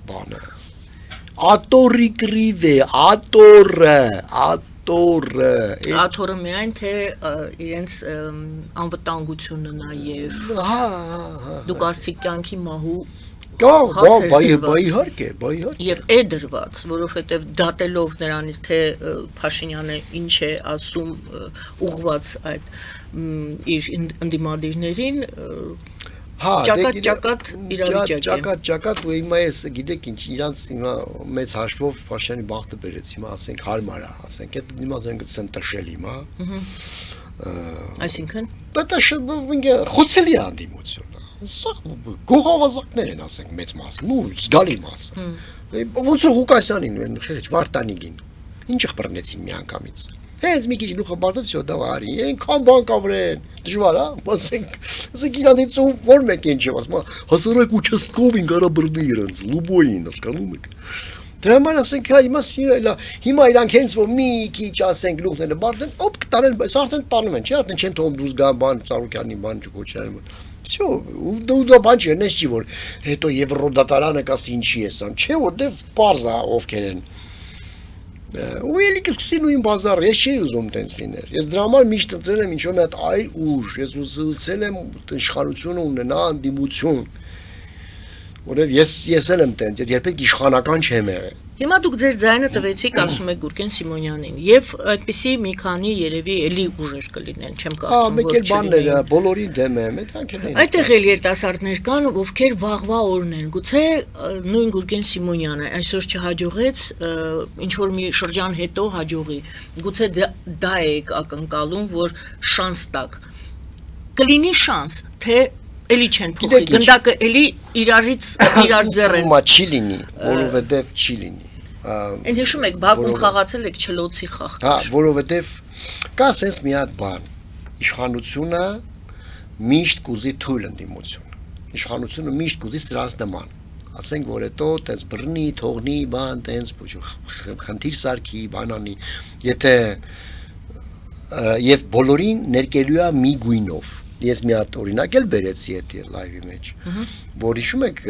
բանը ատորի կրիվ է, ատորը Աթորը միայն թե իրենց անվտանգությունը նաև դուք աստի կյանքի մահու իհարկե եւ է դրված, որովհետեւ դատելով նրանից թե Փաշինյանը ինչ է ասում ուղված այդ իր ընդդիմադիրներին ճակատ ճակատ ու հիմա ես գիտեք ինչ իրանց հիմա մեծ հաշվով Փաշինյանի բախտը բերեց հիմա ասենք հարմար է ասենք այդ հիմա ասենք ցեն տշել հիմա այսինքն դա խոցելի է անդիմությունը սա գողավազակներ են ասենք մեծ մասը նու զգալի մասը ոնց որ Ղուկասյանին Վարդանիկին ինչը բռնեցին միանգամից Հենց մի քիչ գլուխը բարձր всё դավարի, այնքան բան կավրեն, դժվար է, ասենք իրանից որ մեկ ինչ է, ասում հասարակ ուչաստկովին կարա բռնի իրենց, լուբոյին, հասկանում եք։ Դրա համար ասենք հիմա իրանք հենց որ մի քիչ ասենք գլուխները բարձր, օպ կտանեն, բայց արդեն տանում են, չէ՞, արդեն չեն թողում դուրս գան բան, Սարոկյանի բան չկոչարեն։ Всё, ու բան չի, նես չի որ հետո Եվրոդատարանը կասի ինչի է սա, չէ՞ որտեվ պարզ է ովքեր են։ Ու ելի կսկսի նույն բազարը, ես չի ուզում տենց լիներ, ես դրա համար միշտ ընտրել եմ ինչ-որ մի հատ այլ ուժ, ես ուզեցել եմ իշխանությունը ունենա անդիմություն, որև ես էլ եմ տենց, ես երբեք իշխանական չեմ եղել։ Հիմա դուք ձեր ձայնը տվեցիք, ասում եք Գուրգեն Սիմոնյանին, եւ այդպիսի մի քանի երևի էլի ուժեր կլինեն, չեմ կարծում, մեկ էլ բանները բոլորին դեմ եմ, դրանք էլ են։ Այդտեղ էլ երիտասարդներ կան, ովքեր վաղվա օրն են, գուցե նույն Գուրգեն Սիմոնյանը այսօր չհաջողեց, ինչ որ մի շրջան հետո հաջողի, գուցե դա եք ակնկալում, որ շանս տակ։ Կլինի շանս, թե էլի չեն փոխի, գնդակը էլի իրար ձեռ են։ Չի լինի, որովհետև չի լինի։ Այն հիշում եք, Բաքվում խաղացել եք չլոցի խաղ։ Հա, որովհետև կա sense մի հատ բան, իշխանությունը միշտ կուզի թույլ ընդդիմություն։ Իշխանությունը միշտ կուզի սրանց նման։ Ասենք որ հետո տես բռնի, թողնի, բան, տես խնդիր սարքի, բանանի, եթե եւ բոլորին ներկելու է մի գույնով։ Ես մի հատ օրինակ էլ բերեցի այդ լայվի մեջ, որ հիշում եք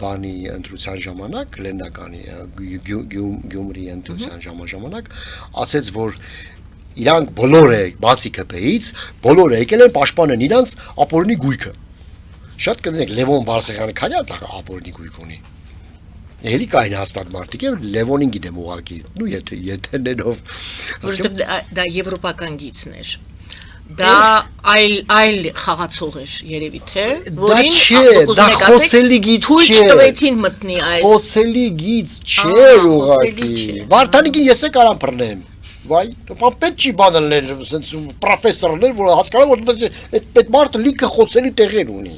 բանի ընտրության ժամանակ, Լեննականի Գյումրի ընտրության ժամանակ, ասեց, որ իրանք բոլորը, բացի ԿՊ-ից, բոլորը եկել են պաշտպանեն իրանց ապօրինի գույքը։ Շատ կներեք, Լևոն Բարսեղյանը քանի հատ ապօրինի գույք ունի։ Էլի կային հաստատ մարդիկ եմ, Լևոնին գիտեմ ուղղակի, նու եթերներով։ Որովհետև դա եվրոպական գիծներ։ Դա այլ խաղացող էր երևի թե, որին դա խոցելի գիծ չէ։ Թույլ չտվեցին մտնի այս։ Խոցելի գիծ չէր ուղղակի։ Վարդանիկին ես է կարամ բռնեմ։ Վայ, պետք չի բանալներ, ասենց պրոֆեսորներ, որ հասկանում որ այդ մարդը լիքը խոցելի տեղեր ունի։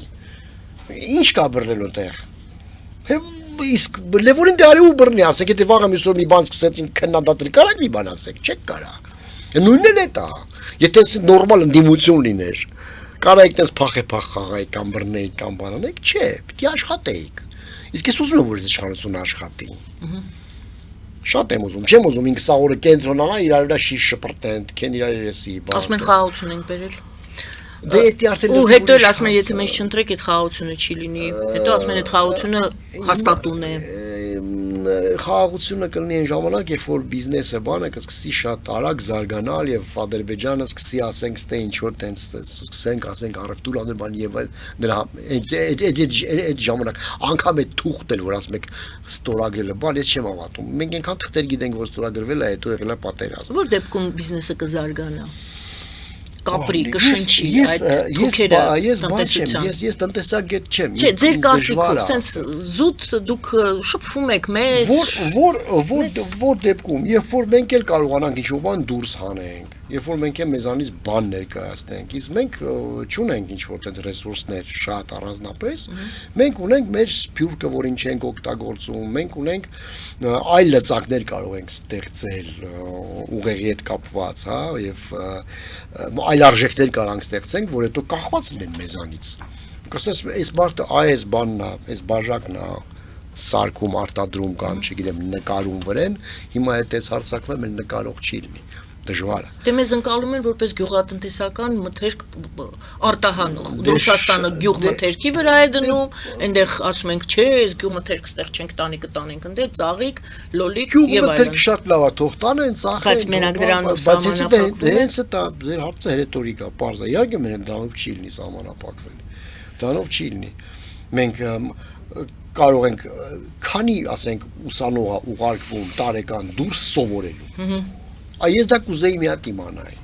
Ինչ կա բռնելու տեղ։ Իսկ Լևոնին դարի ու բռնի, ասեք, եթե վաղը մյուսօր մի բան սկսեցին քննադատել, կարա մի բան ասեք, չեք կարա։ Նույնն է դա։ Եթե նորմալ ընդդիմություն լիներ, կարայիք տես փախ խաղայիք կամ բռնեիք կամ բանանեիք, չէ, պիտի աշխատեիք։ Իսկ ես ուզում եմ որ իշխանությունը աշխատի։ Շատ եմ ուզում, չեմ ուզում ինքը սա օրը կենտրոնանա, իրար վրա շիշ շպրտեն, քեն իրար երեսի, բան։ Ասում են խաղաղություն ենք բերել։ Դե էդի արդեն ու հետո էլ ասում են եթե մենք չընտրեք այդ խաղաղությունը չի լինի, հետո ասում են այդ խաղաղությունը հաստատուն է։ Խաղաղությունը կլինի այն ժամանակ, երբ որ բիզնեսը բանը կսկսի շատ արագ զարգանալ եւ Ադրբեջանը սկսի ասենք ստե ինչ որ տենց սկսենք ասենք առևտուր անել բան եւ այլ նրա այդ ժամանակ անգամ այդ թուղթն էլ որ ասում եք ստորագրելը բան ես չեմ հավատում մենք այնքան թղթեր գիտենք որ ստորագրվել է հետո եղել է պատերազմ որ դեպքում բիզնեսը կզարգանա կապրի, կշնչի այդ թոքերը տնտեսության։ Ես տնտեսագետ չեմ։ Չէ, ձեր կարծիքով, sense զուտ դուք շփվում եք մեծ որ դեպքում, երբ որ մենք էլ կարողանանք ինչ-որ բան դուրս հանենք, երբ որ մենք էլ մեզանից բան ներկայացնենք, իսկ մենք չունենք ինչ-որ տենց ռեսուրսներ շատ առանձնապես, մենք ունենք մեր սփյուռքը, որին չենք օգտագործում, մենք ունենք այլ լծակներ կարող ենք ստեղծել ուղեղի հետ կապված, հա, եւ այլ արժեքներ կարանք ստեղծենք, որ հետո կախված լինեն մեզանից։ Կասես, այս մարդը այս բանն է, այս բաժակն է սարքում, արտադրում կամ չգիտեմ նկարում վրան, հիմա այդ հարցակվում էլ նկարող չի լինի։ Դժվար է։ Դե մեզ ընկալում են որպես գյուղատնտեսական մթերք արտահանող։ Ռուսաստանը գյուղմթերքի վրա է դնում, այնտեղ ասում ենք, չէ, այս գյուղմթերք ստեղ չենք տանի, կտանենք այնտեղ ծաղիկ, լոլիկ եւ այլն։ Գյուղմթերք շատ լավ է, թող տանեն, ծախեն։ Բայց մենակ դրանով սահմանափակվում հենց դա ձեր հարցը ռետորիկա, պարզ է։ Իհարկե մենք դրանով չի լինի սահմանափակվել։ Դրանով չի լինի։ Մենք կարող ենք քանի, ասենք, ուսանողա ուղարկվում տարեկան դուրս սովորելու։ Ես դա կուզեի մի հատ իմանալ։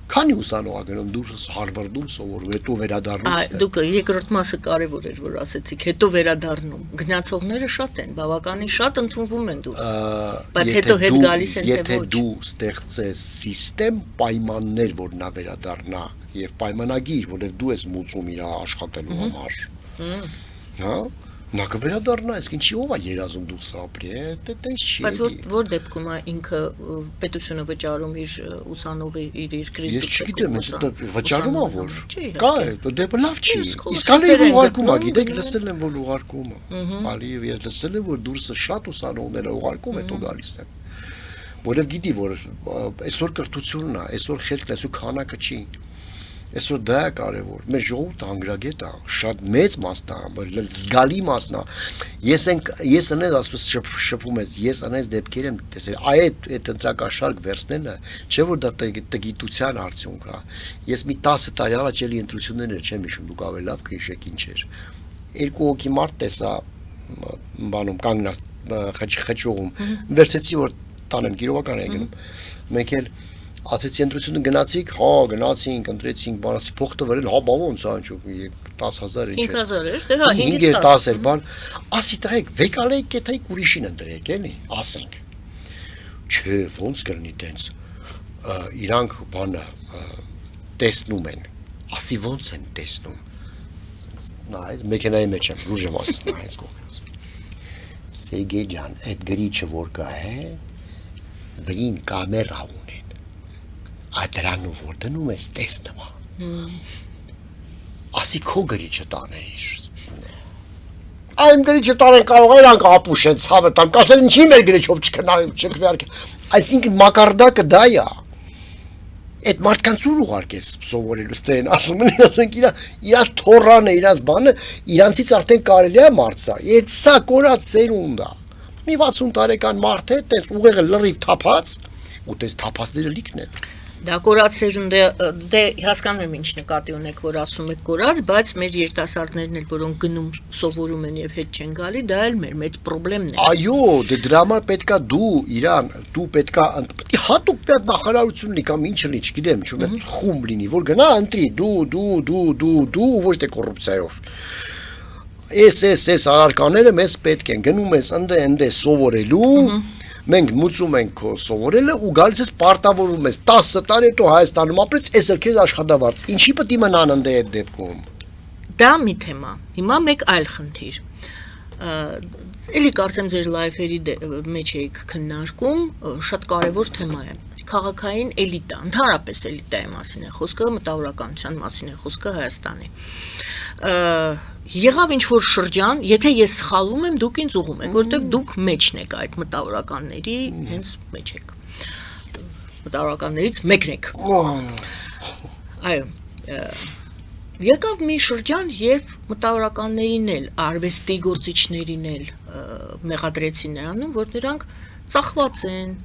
Քանի ուսանող գնում դուրս Հարվարդում սովորում, հետո վերադառնում։ Դուք երկրորդ մասը կարևոր էր, որ ասեցիք, հետո վերադառնում։ Գնացողները շատ են, բավականին շատ ընդունվում են դուրս։ Բայց հետո հետ գալիս են թե ոչ։ Եթե դու ստեղծես սիստեմ պայմաններ, որ նա վերադառնա եւ պայմանագիր, որովհետեւ դու ես մուծում իր աշխատելու համար։ Հա? Նա կվերադառնա, իսկ ինչի ով է երազում դուրս ապրի, դա տես չի։ Բայց որ դեպքում է ինքը պետությունը վճարում իր ուսանողի իր քրիստոսի։ Ես չգիտեմ, դա վճարում է որ։ Չի, կա է, դա լավ չի։ Իսկ ալիև ուղարկում է, գիտեք, լսել եմ որ ուղարկում է։ Ալիև ես լսել եմ որ դուրսը շատ ուսանողներ ուղարկում հետո գալիս են։ Որովհետև գիտի որ այսօր կրթությունն է, այսօր խելքն է, այսօր քանակը չի։ Այսօր դա է կարևոր։ Մեր ժողովուրդը անգրագետ է, շատ մեծ մասն է, զգալի մասն է։ Ես անես ասես շփում ես, ես անես դեպքեր եմ տեսել։ Այդ ընտրակաշարք վերցնելը, չէ որ դա տգիտության արդյունք է։ Ես մի 10 տարի առաջ էլի ընտրություններ չեմ հիշում, դուք ավելի լավ կհիշեք ինչ էր։ Երկու հոգի մարդ տեսա բանում կանգնած խճողում։ Վերցեցի որ տանեմ գիրովական է գնում։ Մենք էլ Աթեցի ընտրությունը գնացիք, հա, գնացինք, ընտրեցինք, բանացի փող տվել, հա, բա ոնց է, ինչու 10000 ինչ է։ 5000 էր, դե հա, 5-10 էր, բան։ Ասի տղեկ, վեկալեիք կեթայիք ուրիշին ընտրեք, էլի, ասենք։ Չէ, ոնց կլինի տենց։ Իրանք բանը տեսնում են։ Ասի ոնց են տեսնում։ Նայեց, մեքենայի մեջ եմ, լուրջ եմ ասես նայեց կողքից։ Սերգեյ ջան, այդ գրիչը որ կա է, վրին կամերա ունեն։ Ադրանու որ դնում ես տեսնում է։ Ասի քո գրիչը տանեիր։ Այն գրիչը տանեն կարող է իրանք ապուշեն ցավը տան, կասեն ինչի մեր գրիչով չքվարկի։ Այսինքն մակարդակը դա է։ Այդ մարդկանց ուր ուղարկես սովորելու ստեն, ասում են, ասենք իրանց թորանը, իրանց բանը, իրանցից արդեն կարելի է մարդ սա։ Այդ սա կորած սերունդ է։ Մի 60 տարեկան մարդ է, տես ուղեղը լրիվ թափած, ու տես թափածները լիքն են։ Դա կորած սերունդը դե հասկանում եմ ինչ նկատի ունեք որ ասում եք կորած, բայց մեր երիտասարդներն էլ որոնք գնում սովորում են եւ հետ չեն գալի, դա էլ մեր մեծ խնդիրն է։ Այո, դե դրա համար պետքա դու իրան, դու պետքա հատուկ պետք նախարարություն լինի կամ ինչ լինի, չգիտեմ, չունեմ խումբ լինի, որ գնա ընտրի դու ոչ թե կոռուպցիայով։ Էս արարկաները մեզ պետք են, գնում ես ընդ սովորելու Մենք մուծում ենք քո սովորելը ու գալիս ես պարտավորվում ես 10 տարի հետո Հայաստանում ապրես, ես էլ քեզ աշխատավարձ։ Ինչի պետք է մնան ընդ այդ դեպքում։ Դա մի թեմա։ Հիմա մեկ այլ խնդիր։ Էլի կարծեմ ձեր լայվերի մեջ եք քննարկում, շատ կարևոր թեմա է։ Քաղաքային էլիտա, ընդհանրապես էլիտայի մասին է խոսքը, մտավորականության մասին է խոսքը Հայաստանի։ Եղավ ինչ-որ շրջան, եթե ես սխալվում եմ, դուք ինձ ուղում եք, որովհետև դուք մեջն եք այդ մտավորականների, հենց մեջ եք։ Մտավորականներից մեկն եք։ Այո։ Եկավ մի շրջան, երբ մտավորականներին էլ, արվեստի գործիչներին էլ մեղադրեցին նրանում, որ նրանք ծախված են,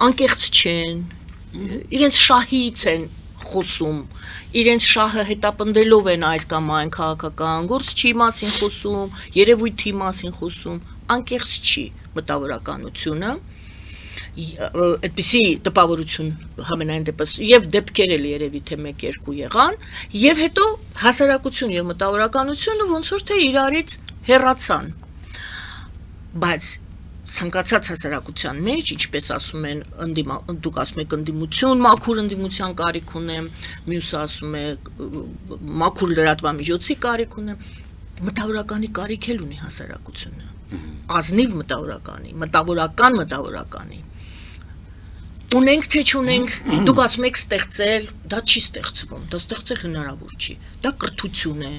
անկեղծ չեն, իրենց շահից են խոսում, իրենց շահը հետապնդելով են այս կամ այն քաղաքական գործչի մասին խոսում, երևույթի մասին խոսում, անկեղծ չի մտավորականությունը այդպիսի տպավորություն համենայն դեպս եւ դեպքեր էլ երևի թե 1-2 եղան եւ հետո հասարակություն եւ մտավորականությունը ոնց որ թե իրարից հեռացան բայց ցանկացած հասարակության մեջ ինչպես ասում են դուք ասում եք ընդդիմություն մաքուր ընդդիմության կարիք ունեմ մյուսը ասում է մաքուր լրատվամիջոցի կարիք ունեմ մտավորականի կարիք էլ ունի հասարակությունը ազնիվ մտավորական մտավորականի ունենք թե չունենք դուք ասում եք ստեղծել դա չի ստեղծվում դա ստեղծել հնարավոր չի դա կրթություն է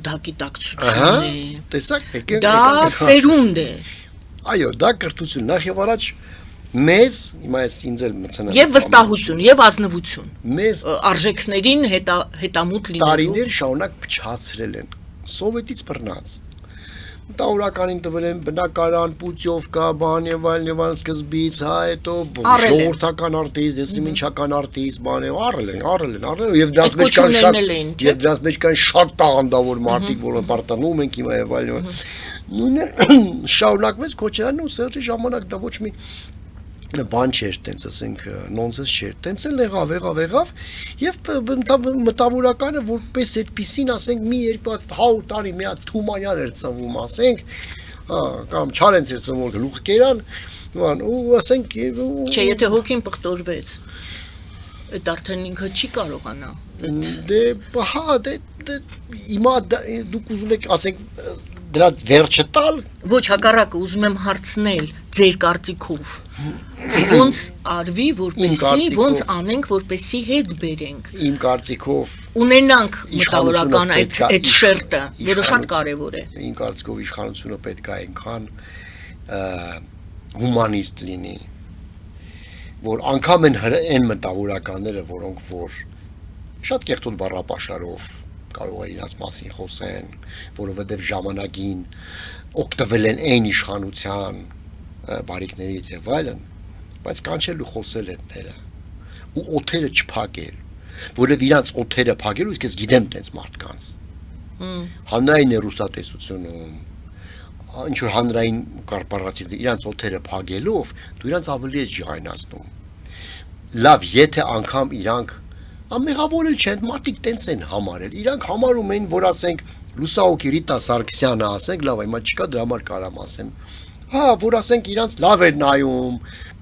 դա գիտակցություն է տեսակ դա սերունդ է այո դա կրթություն նախ եւ առաջ մեզ հիմա ես ինձ էլ մցնա եւ վստահություն եւ ազնվություն մեզ արժեքներին հետամուտ լինելու տարիներ շարունակ փչացրել են սովետից բռնած Տաուրականին տվել են բնակարան, պուտյովկա, բան եւ այլն սկզբից, հա, հետո ժողովրդական արտիզմ, դեսիմինչական արտիզմ, բան եւ առել եւ դրանց մեջ կան շատ տաղանդավոր մարդիկ, որոնք պարտանում են հիմա եւ այլն։ Նույնը շարունակվեց Քոչարյանն ու Սերժի ժամանակ դա ոչ մի բան չէր տենց ասենք նոնսենս չէր տենց էլ եղավ եւ մտավորականը որպես այդպեսին ասենք մի 200 տարի մի հատ Թումանյան էր ծնվում ասենք կամ Չարենց էր ծնվում գլուխ կերան ու ասենք չէ եթե հոգին պղտորվեց այդ արդեն ինքը չի կարողանա դե հա դե հիմա դուք ուզում եք ասենք դրա վերջը տալ ոչ հակառակը ուզում եմ հարցնել ձեր կարծիքով ոնց արվի որպեսի ոնց անենք որպեսի հետ բերենք իմ կարծիքով ունենանք մտավորական այդ շերտը որը շատ կարևոր է իմ կարծիքով իշխանությունը պետք է այնքան հումանիստ լինի որ անգամ են մտավորականները որոնք որ շատ կեղտոտ բառապաշարով կարող է իրաց մասին խոսեն, որովհետև ժամանակին օգտվել են այն իշխանության բարիկներից եւ այլն, բայց կանչել ու խոսել հետները ու օթերը չփակել, որովհետև իրանց օթերը փակելու իսկ ես գիտեմ տենց մարդկանց։ Հանրային հեռուստատեսությունում ինչ որ հանրային կորպորատիվ իրանց օթերը փակելով դու իրանց ավելի ես ջղայնացնում։ Լավ, եթե անգամ իրանք ամեղավորել չեն, մարդիկ տենց են համարել, իրանք համարում են, որ ասենք լուսահոգի Ռիտա Սարգսյանը ասենք, լավ, հիմա չկա դրա համար կարամ ասեմ, հա, որ ասենք իրանք լավ էր նայում,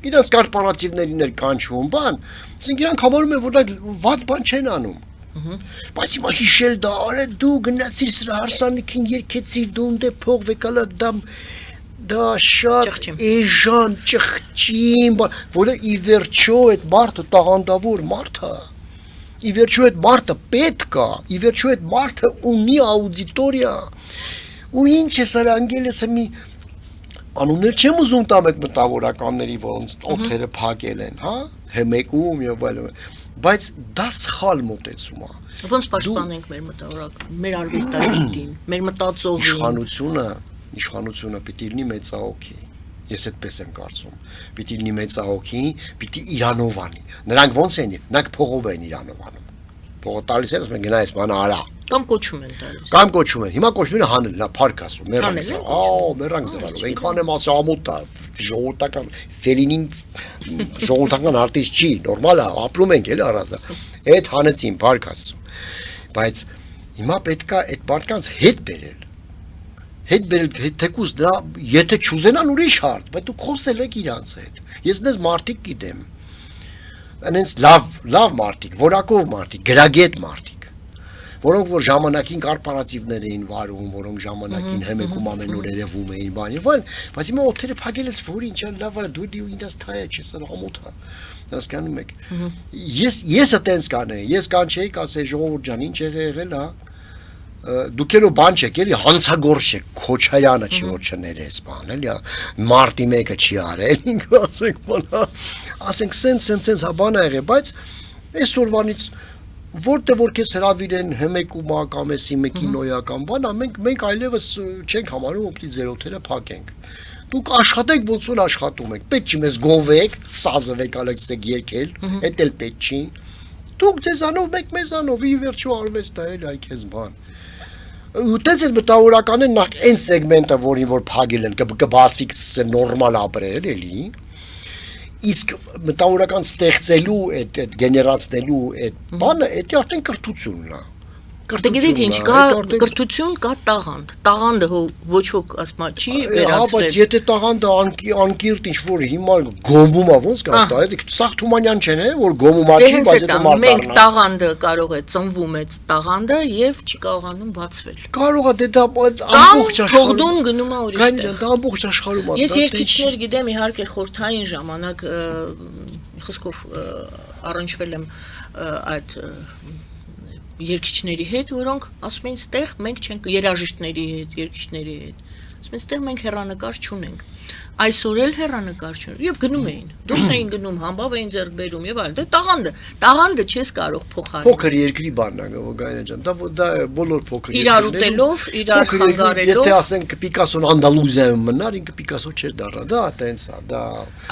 իրանք կորպորատիվներին էր կանչում, բան, ասենք իրանք համարում են, որ դա վատ բան չեն անում, բայց հիմա հիշել դա, արա դու գնացիր սրա հարսանիքին երկեցիր, դու ունդե փող վեկալա դա շատ էժան ճղճին, որը ի վերջո այդ մարդը տաղանդավոր մարդ է ի վերջո այդ մարդը պետք է, ի վերջո այդ մարդը ունի աուդիտորիա, ու ինչ է սարանգել ես մի անուններ չեմ ուզում տամ այդ մտավորականների, որոնց օթերը փակել են, հա, Հեմեկում եւ այլն, բայց դա սխալ մոտեցում է։ Ոնց պաշտպանենք մեր մտավորական, մեր արվեստագետին, մեր մտածողին։ Իշխանությունը պիտի լինի մեծահոգի։ Ես այդպես եմ կարծում։ Պիտի լինի մեծահոգի, պիտի Իրանով անի։ Նրանք ոնց են, նրանք փողով են Իրանով անում։ Փողը տալիս են, ասում են գնա այս բանը արա։ Կամ կոչում են տալիս։ Կամ կոչում են։ Հիմա կոչվում են հանել, լա փարք ասում, մեռանք զրալով։ Այնքան եմ ասա ամոթ է, ժողովրդական Ֆելինին ժողովրդական արտիստ չի, նորմալ է, ապրում ենք էլ առածը։ Այդ հանեցին փարք ասում։ Բայց հիմա պետքա այդ մարդկանց հետ բերել հետ բերել թեկուզ դրա եթե չուզենան ուրիշ հարց, բայց դու խոսել եք իրանց հետ։ Ես դες մարդիկ գիտեմ։ Այնց լավ մարդիկ, որակով մարդիկ, գրագետ մարդիկ, որոնք որ ժամանակին կորպորատիվներ էին վարում, որոնք ժամանակին հեմեկում ամեն օր երևում էին, բան եւ այլն, բայց հիմա օթերը փակել ես, որ ինչ լավ է, դու ինձ թայա չես ամոթա։ Հասկանում եք։ Ես այտենց կանեի, ես կանչեի, ասեի ժողովուրդ ջան, ինչ եղել, հա։ Դուք ելո բան չեք, էլի հանցագործ չեք, Քոչարյանը չի որ չներես բան, էլի մարտի 1-ը չի արել, ինքը ասենք բան, ասենք սենց հա բան ա եղել, բայց այսօրվանից որտեղ որ քեզ հրավիրեն հմեկումա կամ էսի մեկինոյա կամ բան, մենք այլևս չենք համարում, օպտի ձեր օթերը փակենք։ Դուք աշխատեք ոնց որ աշխատում եք, պետք չի մեզ գովեք, սազվեք, ալեքսեք երկել, էդ էլ պետք չի։ Դուք ձեզանով մեկ մեզանով ի վերջո արվեստ է, այ քեզ բան։ Ուտենց այդ մտավորականը նախ այն սեգմենտը, որին որ փակել են, կբացվի նորմալ ապրել էլի։ իսկ մտավորական ստեղծելու այդ գեներացնելու այդ բանը, դա արդեն կրթությունն է։ Գիտեք ինչ, կա կրթություն, կա տաղանդ։ Տաղանդը ոչ ոք ասма չի Հա, բայց վերացրել։ եթե տաղանդը անկիրտ ինչ որ հիմա գոմում է, ոնց կա դա, դա սաղ Թումանյան չեն, որ գոմում Դե աչի, հենց բայց էդ հետո է, մենք մարտառն է։ տաղանդը կարող է ծնվում է տաղանդը եւ չի կարողանում բացվել։ Կարող է դա Կամ ամբողջ թողդուն գնում է ուրիշ Գանջան, տեղ։ դա ամբողջ աշխարհում է։ Ես երկիչներ գիտեմ, իհարկե խորթային ժամանակ խոսքով առնչվել եմ այդ երկիչների հետ, որոնք ասում են, ստեղ մենք չենք երաժիշտների հետ, երկիչների հետ։ Ասում են, ստեղ մենք հեռանկար չունենք։ Այսօր էլ հեռանկար չունենք եւ գնում էին։ Դուրս էին գնում, համբավ էին ձեռք բերում եւ այլն։ Դե տաղանդը չես կարող փոխարինել։ Փոքր երկրի բանն է, Գանջան ջան, դա բոլոր փոքր Իրար ուտելով, իրար խանգարելով։ Եթե ասենք Պիկասոն Անդալուզիայում մնար, ինքը Պիկասո չէր դառնա, դա տենց է, դա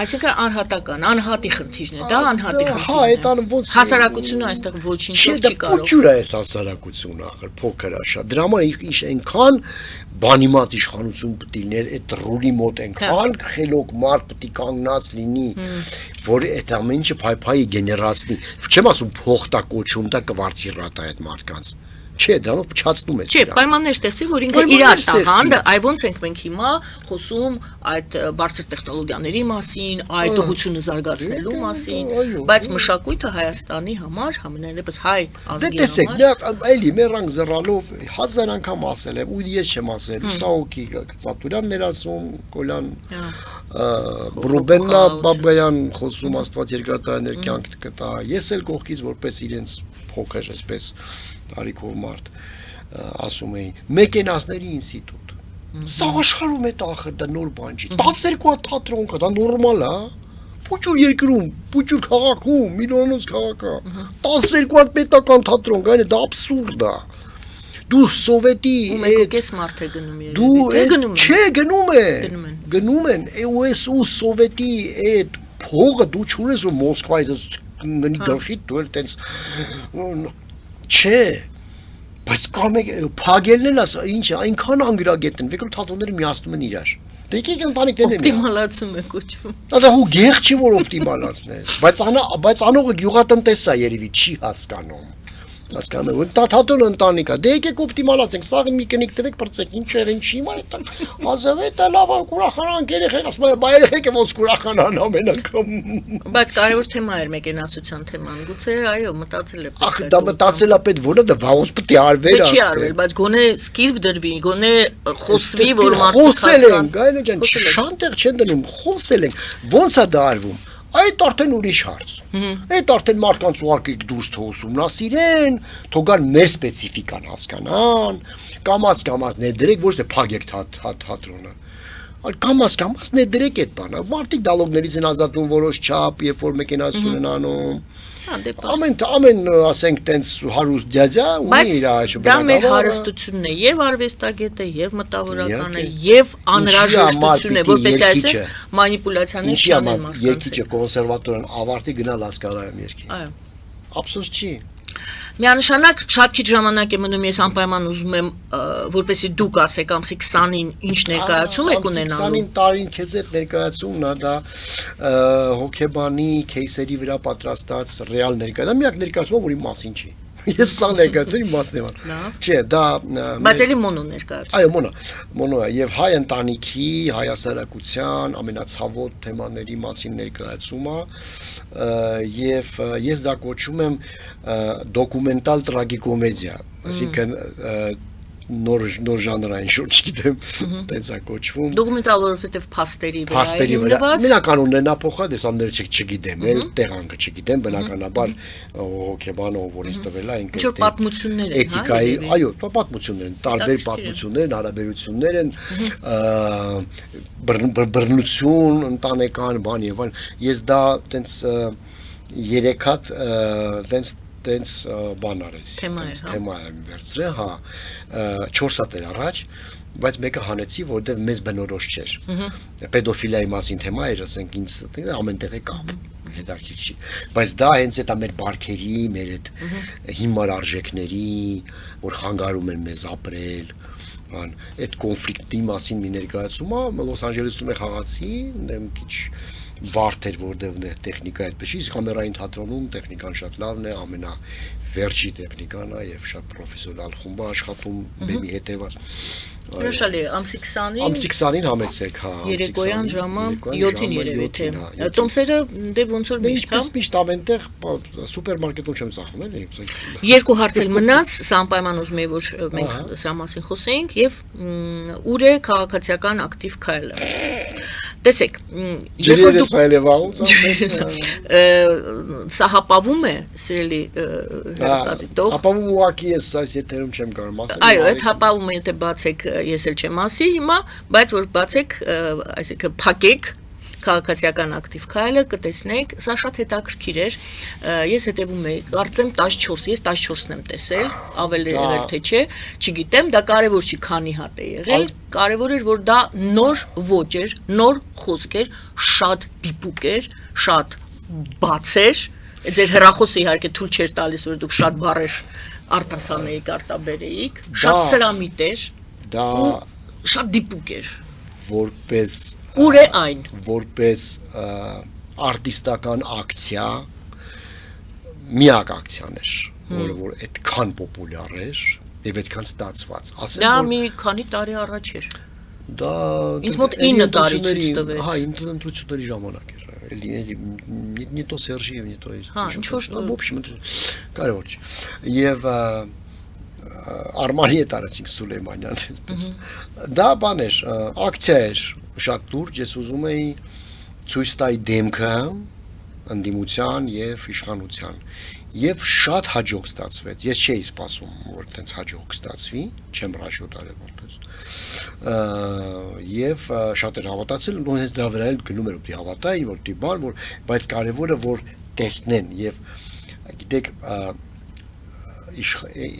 Այսինքն անհատական, անհատի խնդիրն է, դա անհատի Հա, խնդիրն այդ ան ոնց Հասարակությունը այստեղ ոչինչով չի կարող։ Փոքր է այս հասարակությունը, ախր փոքր է շատ։ Դրա համար ինչ այնքան բանի մատ իշխանություն պետք է լիներ, այդ ռուլի մոտ այնքան խելոք մարդ պետք է կանգնած լինի, որ այդ ամեն ինչը փայփայի գեներացնի։ Չեմ ասում փոխտա կոչում, դա կվարցիրատա այդ մարդկանց։ Չէ, դրանով փչացնում ես։ Չէ, պայմաններ ստեղծի, որ ինքը իր տաղանդը, այ ոնց ենք մենք հիմա խոսում այդ բարձր տեխնոլոգիաների մասին, այդ ուղղությունը զարգացնելու մասին, բայց մշակույթը Հայաստանի համար, համենայնդեպս հայ ազգի տեսեք, համար, էլի մեռանք զռալով 1000 անգամ ասել եմ, ու ես չեմ ասել, Սաուկի Ծատուրյանն էր ասում, Կոլյան Ռուբեննա Բաբայան խոսում Աստված երկրատարներ կյանք կտա։ Ես էլ կողքից որպես իրենց փոքր այսպես տարիքով մարդ ասում էի Մեկենասների ինստիտուտ։ Սա աշխարհում է ախր դա նոր բան չի։ 12 հատ թատրոն կա, դա նորմալ է։ Փոքր երկրում, փոքր քաղաքում, միլիոնոց քաղաք է։ 12 հատ պետական թատրոն կա, դա աբսուրդ է։ Դու սովետի կես մարդ է գնում երևի։ Դու չէ գնում Գնում են։ են։ Գնում են, ու սովետի այդ փողը դու չունես որ Մոսկվայից գնի գլխի դու էլ տենց Չէ, բայց կամ փագելն էլ ասա, ինչ այնքան անգրագետ են, եկել թատրոնները միացնում են իրար։ Դե եկեք ընտանիքներն են։ Օպտիմալացում է կոչվում։ Դա հու գեղ չի որ օպտիմալացն է, բայց անողը գյուղատնտես է երևի չի հասկանում։ Հասկանում եք, թատրոն ընտանիք է։ Դե եկեք օպտիմալացենք, սաղ մի կնիկ տվեք բրծեք, ինչ էր, ինչի մար այդտեղ։ Ազավետ է լավ ուրախանանք երեխեք, ասում եմ, բայ երեխեքը ոնց ուրախանան ամեն անգամ։ Բայց կարևոր թեմա էր մեկենասության թեման։ Գուցե այո, մտածել է։ Ախ, դա մտածել է պետք որը դա ոնց պետք է արվեր։ Չի արվել, բայց գոնե սկիզբ դրվի, գոնե խոսվի, որ մարդիկ խոսել են, գայնը ջան, շանտեղ չեն դնում, խոսել են։ Ոնց է դա արվում։ Այդ արդեն ուրիշ հարց։ Այդ արդեն մարդկանց ուղարկի դուրս ուսումնասիրեն, թողան մեր սպეციფიკան հասկանան, կամած ներդրեք, ոչ թե փագեք թատրոնը։ Այլ կամած ներդրեք այդ բանը։ Մարդիկ դալոգներից են ազատվում որոշ չափ, երբ որ մեկենասություն են անում։ Ամեն ասենք տենց հարուստ դյադյա ունի իր այժմ դա մեր հարստությունն է, եւ արվեստագետը, եւ մտավորականը, եւ անհրաժեշտությունն է, որպես այսպես մանիպուլյացիաներ չանեն մարդկանց։ Երկիչը կոնսերվատորան ավարտի գնալ ասկարայում երկի։ Այո։ Ափսոս չի։ Միանշանակ շատ քիչ ժամանակ է մնում, ես անպայման ուզում եմ, որպեսզի դուք ասեք ամսի 20-ին ինչ ներկայացում եք ունենալու։ 20-ին տարին քեզ այդ ներկայացումն է, դա հոկեբանի քեյսերի վրա պատրաստած ռեալ ներկայացում, դա միակ ներկայացումը, որի մասին չի։ Ես սա ներկայացնի մասն եմ։ Չէ, դա բայց էլի մոնո ներկայացում։ Այո, մոնո է եւ հայ ընտանիքի, հայ հասարակության ամենացավոտ թեմաների մասին ներկայացումը եւ ես դա կոչում եմ դոկումենտալ տրագիկոմեդիա, այսինքն նոր ժանրային շուրջ գիտեմ, տենց է կոչվում։ Դոկումենտալ, որովհետև փաստերի վրա։ Մենականուններն ապոխա, դեսանները չգիտեմ, էլ տեղանքը չգիտեմ, բնականաբար հոկեբանով որից տվել է ինքը։ Ինչ որ պատմություններ են, էթիկայի, այո, պատմություններ են, տարբեր պատմություններ, հարաբերություններ են, բռնություն, ընտանեկան բան եւ այլն։ Ես դա տենց 3 հատ տենց բան արեցի, թեմա եմ վերցրել, հա, 4 հատ էր առաջ, բայց մեկը հանեցի, որտեղ մեզ բնորոշ չէր։ Պեդոֆիլիայի մասին թեմա էր, ասենք ինձ ամենտեղ է կապ, հետաքրքիր չի, բայց դա հենց այդ մեր բարքերի, մեր այդ հիմար արժեքների, որ խանգարում են մեզ ապրել, այդ կոնֆլիկտի մասին մի ներկայացում է, Լոս Անջելեսում է խաղացի, մի քիչ վարդ էր, որտեղ տեխնիկա այդպես չի, իսկ կամերային թատրոնում տեխնիկան շատ լավն է, ամենավերջի տեխնիկան է եւ շատ պրոֆեսիոնալ խումբ է աշխատում բեմի հետեւը։ Հրաշալի է, ամսի 20-ին Ամսի 20-ին համեցեք, հա։ երեկոյան ժամը 7-ին երևի թե։ Տոմսերը դե ոնց որ միշտ, հա։ Միշտ ամենտեղ սուպերմարկետում չեմ ծախում, էլի։ Երկու հարց էլ մնաց, սա անպայման ուզում եի որ մենք սա մասին խոսեինք եւ ուր է քաղաքացիական ակտիվ քայլը։ Տեսեք, Ջրերս այլևաղուց սա հապավում է, սիրելի հեռուստադիտող։ Հապավում ուղակի ես այս եթերում չեմ կարող ասել։ Այո, այդ հապավումը եթե բացեք, ես էլ չեմ ասի հիմա, բայց որ բացեք, այսինքն փակեք քաղաքացիական ակտիվ քայլը կտեսնեք, սա շատ հետաքրքիր էր։ Ես հետևում եի, կարծեմ 14, ես 14-ն եմ տեսել, ավելի եղել թե չէ, չգիտեմ, դա կարևոր չի, քանի հատ է եղել, կարևոր էր, որ դա նոր ոճ էր, նոր խոսք էր, շատ դիպուկ էր, շատ բաց էր, ձեր հեռախոսը իհարկե թույլ չէր տալիս, որ դուք շատ բառեր արտասանեիք, արտաբերեիք, շատ սրամիտ էր, դա շատ դիպուկ էր։ Որպես Ուր է այն։ Որպես արտիստական ակցիա միակ ակցիան էր, որը որ այդքան պոպուլյար էր եւ այդքան ստացված։ Դա մի քանի տարի առաջ էր։ Դա ինձ մոտ 9 տարի ցույց տվեց։ Հա, ընտրությունների ժամանակ էր։ Էլի не то Սերժիև, не то Հա, ինչ որ в общем, կարևոր չի։ Եվ Արմանի է տարածինք Սուլեյմանյան, այսպես։ Դա բան էր, ակցիա էր, շատ լուրջ, ես ուզում էի ցույց տալ դեմքը ընդդիմության եւ իշխանության։ Եվ շատ հաջող ստացվեց։ Ես չէի սպասում, որ այդպես հաջող կստացվի, չեմ ռաշոտ արել որտես։ Եվ շատ էր հավատացել, ու հենց դրա վրա էլ գնում էր ու հավատային, որ դի բան, որ բայց կարևորը որ տեսնեն եւ գիտեք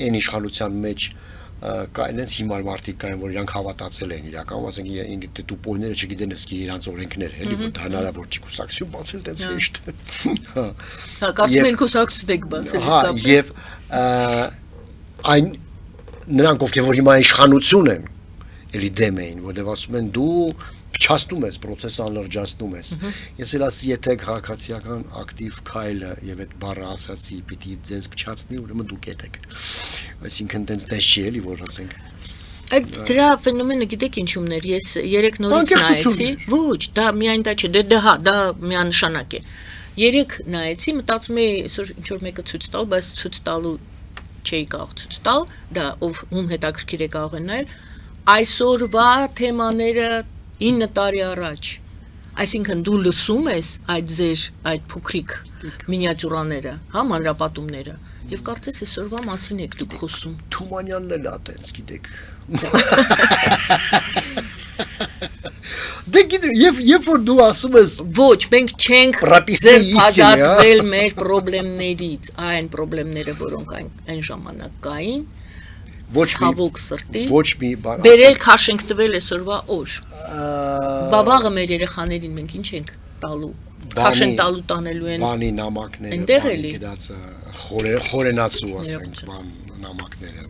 այն իշխանության մեջ կա այնպես հիմար մարդիկ կային, որ իրանք հավատացել են իրական, ասենք տուպոյները չգիտեն ըսկի իրանց օրենքներ, էլի որ դա հնարավոր չի կուսակցություն բացել տենց հեշտ։ Հա, կարծում եմ կուսակցություն եք բացել։ Հա, եւ այն նրանք ովքեր որ հիմա իշխանություն են, էլի դեմ էին, որտեղ ասում են դու փչացնում ես, process-ը անլրջացնում ես։ Ես էլ ասի, եթե քաղաքացիական ակտիվ քայլը եւ այդ բառը ասացի, պիտի ձեզ փչացնի, ուրեմն դուք եք։ Այսինքն տենց դες չի էլի, որ ասենք։ Այդ դրա ֆենոմենը գիտեք ինչումն էր, ես երեք նորից նայեցի, ոչ, դա միայն դա չէ, դե հա, դա միանշանակ է։ Երեք նայեցի, մտածում էի, այսօր ինչ որ մեկը ցույց տալ, բայց ցույց տալու չէի կարող ցույց տալ, դա ում հետաքրքիր է կարող է նայել, այսօրվա թեմաները 9 տարի առաջ, այսինքն դու լսում ես այդ ձեր այդ փոքրիկ մինիատյուրաները, հա, մանրապատումները, եւ կարծես այսօրվա մասին եք դուք խոսում։ Թումանյանն էլ է տենց, գիտեք։ Դե գիտեք, երբ որ դու ասում ես, ոչ, մենք չենք փակատվել մեր խնդիրներից, այն խնդիրները, որոնք այն ժամանակ կային, ցավոք սրտի, ոչ մի բան, բերել քաշենք տվել այսօրվա օր։ Բավաղը մեր երեխաներին մենք ինչ ենք տալու, քաշեն տալու տանելու են։ Բանի նամակները, այնտեղ էլի գրածը, խորենացու ասենք, բան նամակները,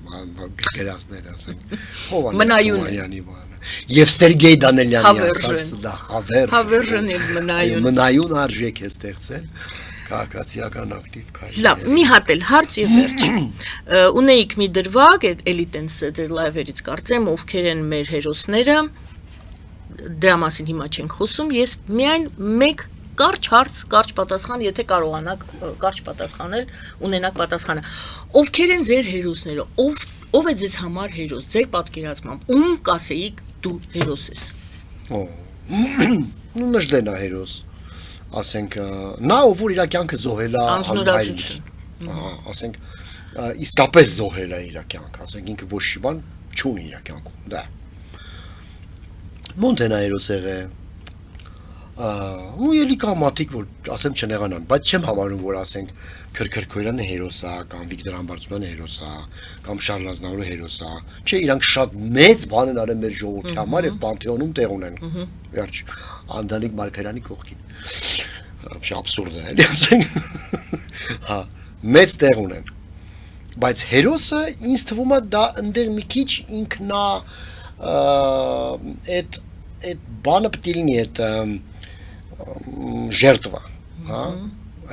գրածները ասենք, Հովհաննես Թումանյանի բանը։ Եվ Սերգեյ Դանելյանի ասած դա հավերժն եւ մնայուն արժեք է ստեղծել քաղաքացիական ակտիվ քայլ։ Լավ, մի հատ էլ հարց եւ վերջ։ Ունեիք մի դրվագ, էլի տենց ձեր լայվերից կարծեմ, ովքեր են մեր հերոսները, դրա մասին հիմա չենք խոսում, ես միայն մեկ կարճ հարց, կարճ պատասխան, եթե կարողանաք կարճ պատասխանել, ունենաք պատասխանը։ Ովքեր են ձեր հերոսները, ով է ձեզ համար հերոս, ձեր պատկերացմամբ, ում կասեիք դու հերոս ես։ Ну նժդենա հերոս, ասենք նա ով որ իր կյանքը զոհել է անznորացություն, ասենք իսկապես զոհել է իր կյանքը, ասենք ինքը ոչ մի բան չունի իր կյանքում, դա Մոնտենա հերոս եղե ու ելի կա մարդիկ, որ ասեմ չնեղանան, բայց չեմ հավանում, որ ասենք Քրքրքոյանը հերոս է, կամ Վիկտոր Համբարձումյանը հերոս է, կամ Շարլ Ազնավուրը հերոս է, չէ, իրանք շատ մեծ բան են արել մեր ժողովրդի համար եւ Պանթեոնում տեղ ունեն։ Վերջ, Անդրանիկ Մարգարյանի կողքին։ Вообще абսուրդ է, էլի ասենք։ Հա, մեծ տեղ ունեն։ Բայց հերոսը ինձ թվում է դա ընդեղ մի քիչ ինքնա այդ բանը պետք է լինի, այդ ժերտվա, հա,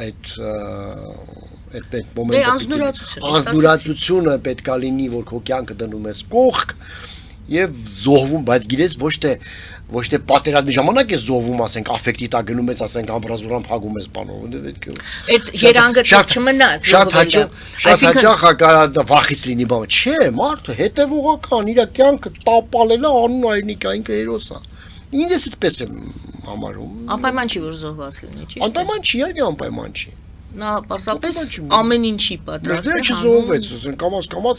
այդ մոմենտը անznուրացությունը պետք է լինի, որ քո կյանքը դնում ես կողք եւ զոհվում, բայց գիտես ոչ թե պատերազմի ժամանակ է զոհվում, ասենք աֆեկտի տակ գնում ես, ասենք ամբրազուրան փակում ես բանով, այդ երանգը չմնաց շատ հաճախ հակառակը վախից լինի բան, չէ, մարդը հետևողական, իր կյանքը տապալել է անուն այրնիկա, ինքը հերոս է։ Ինձ էսպես եմ համարում։ Անպայման չի որ զոհված լինի, ճիշտ է։ Անպայման չի, իհարկե անպայման չի։ Նա պարզապես ամեն ինչի պատրաստ է։ Բայց չզոհվեց, կամաց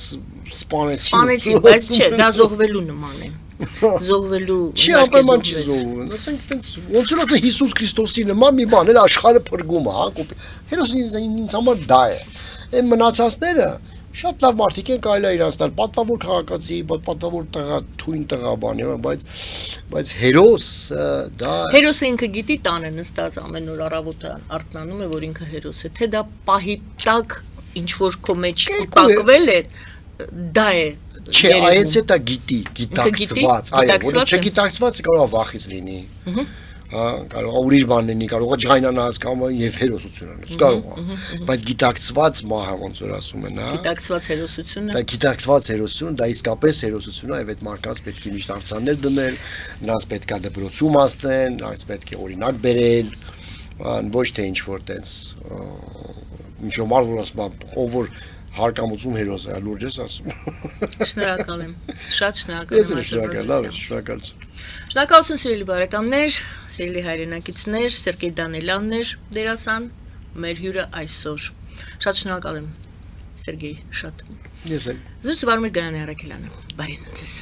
սպանեցին, բայց չէ, դա զոհվելու նման է։ Զոհվելու չի անպայման չի զոհվում, ասենք տենց ոնց որ ասեն Հիսուս Քրիստոսի նման մի բան էլ աշխարհը փրկում է, հա, հերոս ինձ համար դա է։ Այն մնացածները շատ լավ մարդիկ են, կարելի է իրանց տալ պատվավոր քաղաքացի, պատվավոր տղա, թույն տղա բանի, բայց հերոս դա հերոսը ինքը գիտի տանը նստած ամեն օր առավոտը արթնանում է, որ ինքը հերոս է, թե դա պահի տակ ինչ որ քո մեջ կուտակվել է, դա է։ Չէ, այց է դա գիտի, գիտակցված, այո, որը չգիտակցված կարող է վախից լինի։ Հա, կարող է ուրիշ բան լինի, կարող է ջայնանաս կամ եւ հերոսություն անես, կարող է, բայց գիտակցված մահը ոնց որ ասում են, հա։ Գիտակցված հերոսությունը։ Դա գիտակցված հերոսություն, դա իսկապես հերոսություն է, եւ այդ մարդկանց պետք է միշտ արձաններ դնել, նրանց պետք է դպրոցում ասեն, նրանց պետք է օրինակ բերել, ոչ թե ինչ որ տենց ինչ որ որ ասում, ով որ հարկամուծում հերոս է, լուրջ ես ասում։ Շնորհակալ եմ։ Շատ շնորհակալ եմ։ Ես շնորհակալ, լավ է, շնորհակալություն։ Շնորհակալություն սիրելի բարեկամներ, սիրելի հայրենակիցներ, Սերգեյ Դանելյանն էր դերասան, մեր հյուրը այսօր։ Շատ շնորհակալ եմ, Սերգեյ, շատ։ Ես էլ։ Զրույցը Վարդան Գայանի Արաքելյանը։ Բարին ձեզ։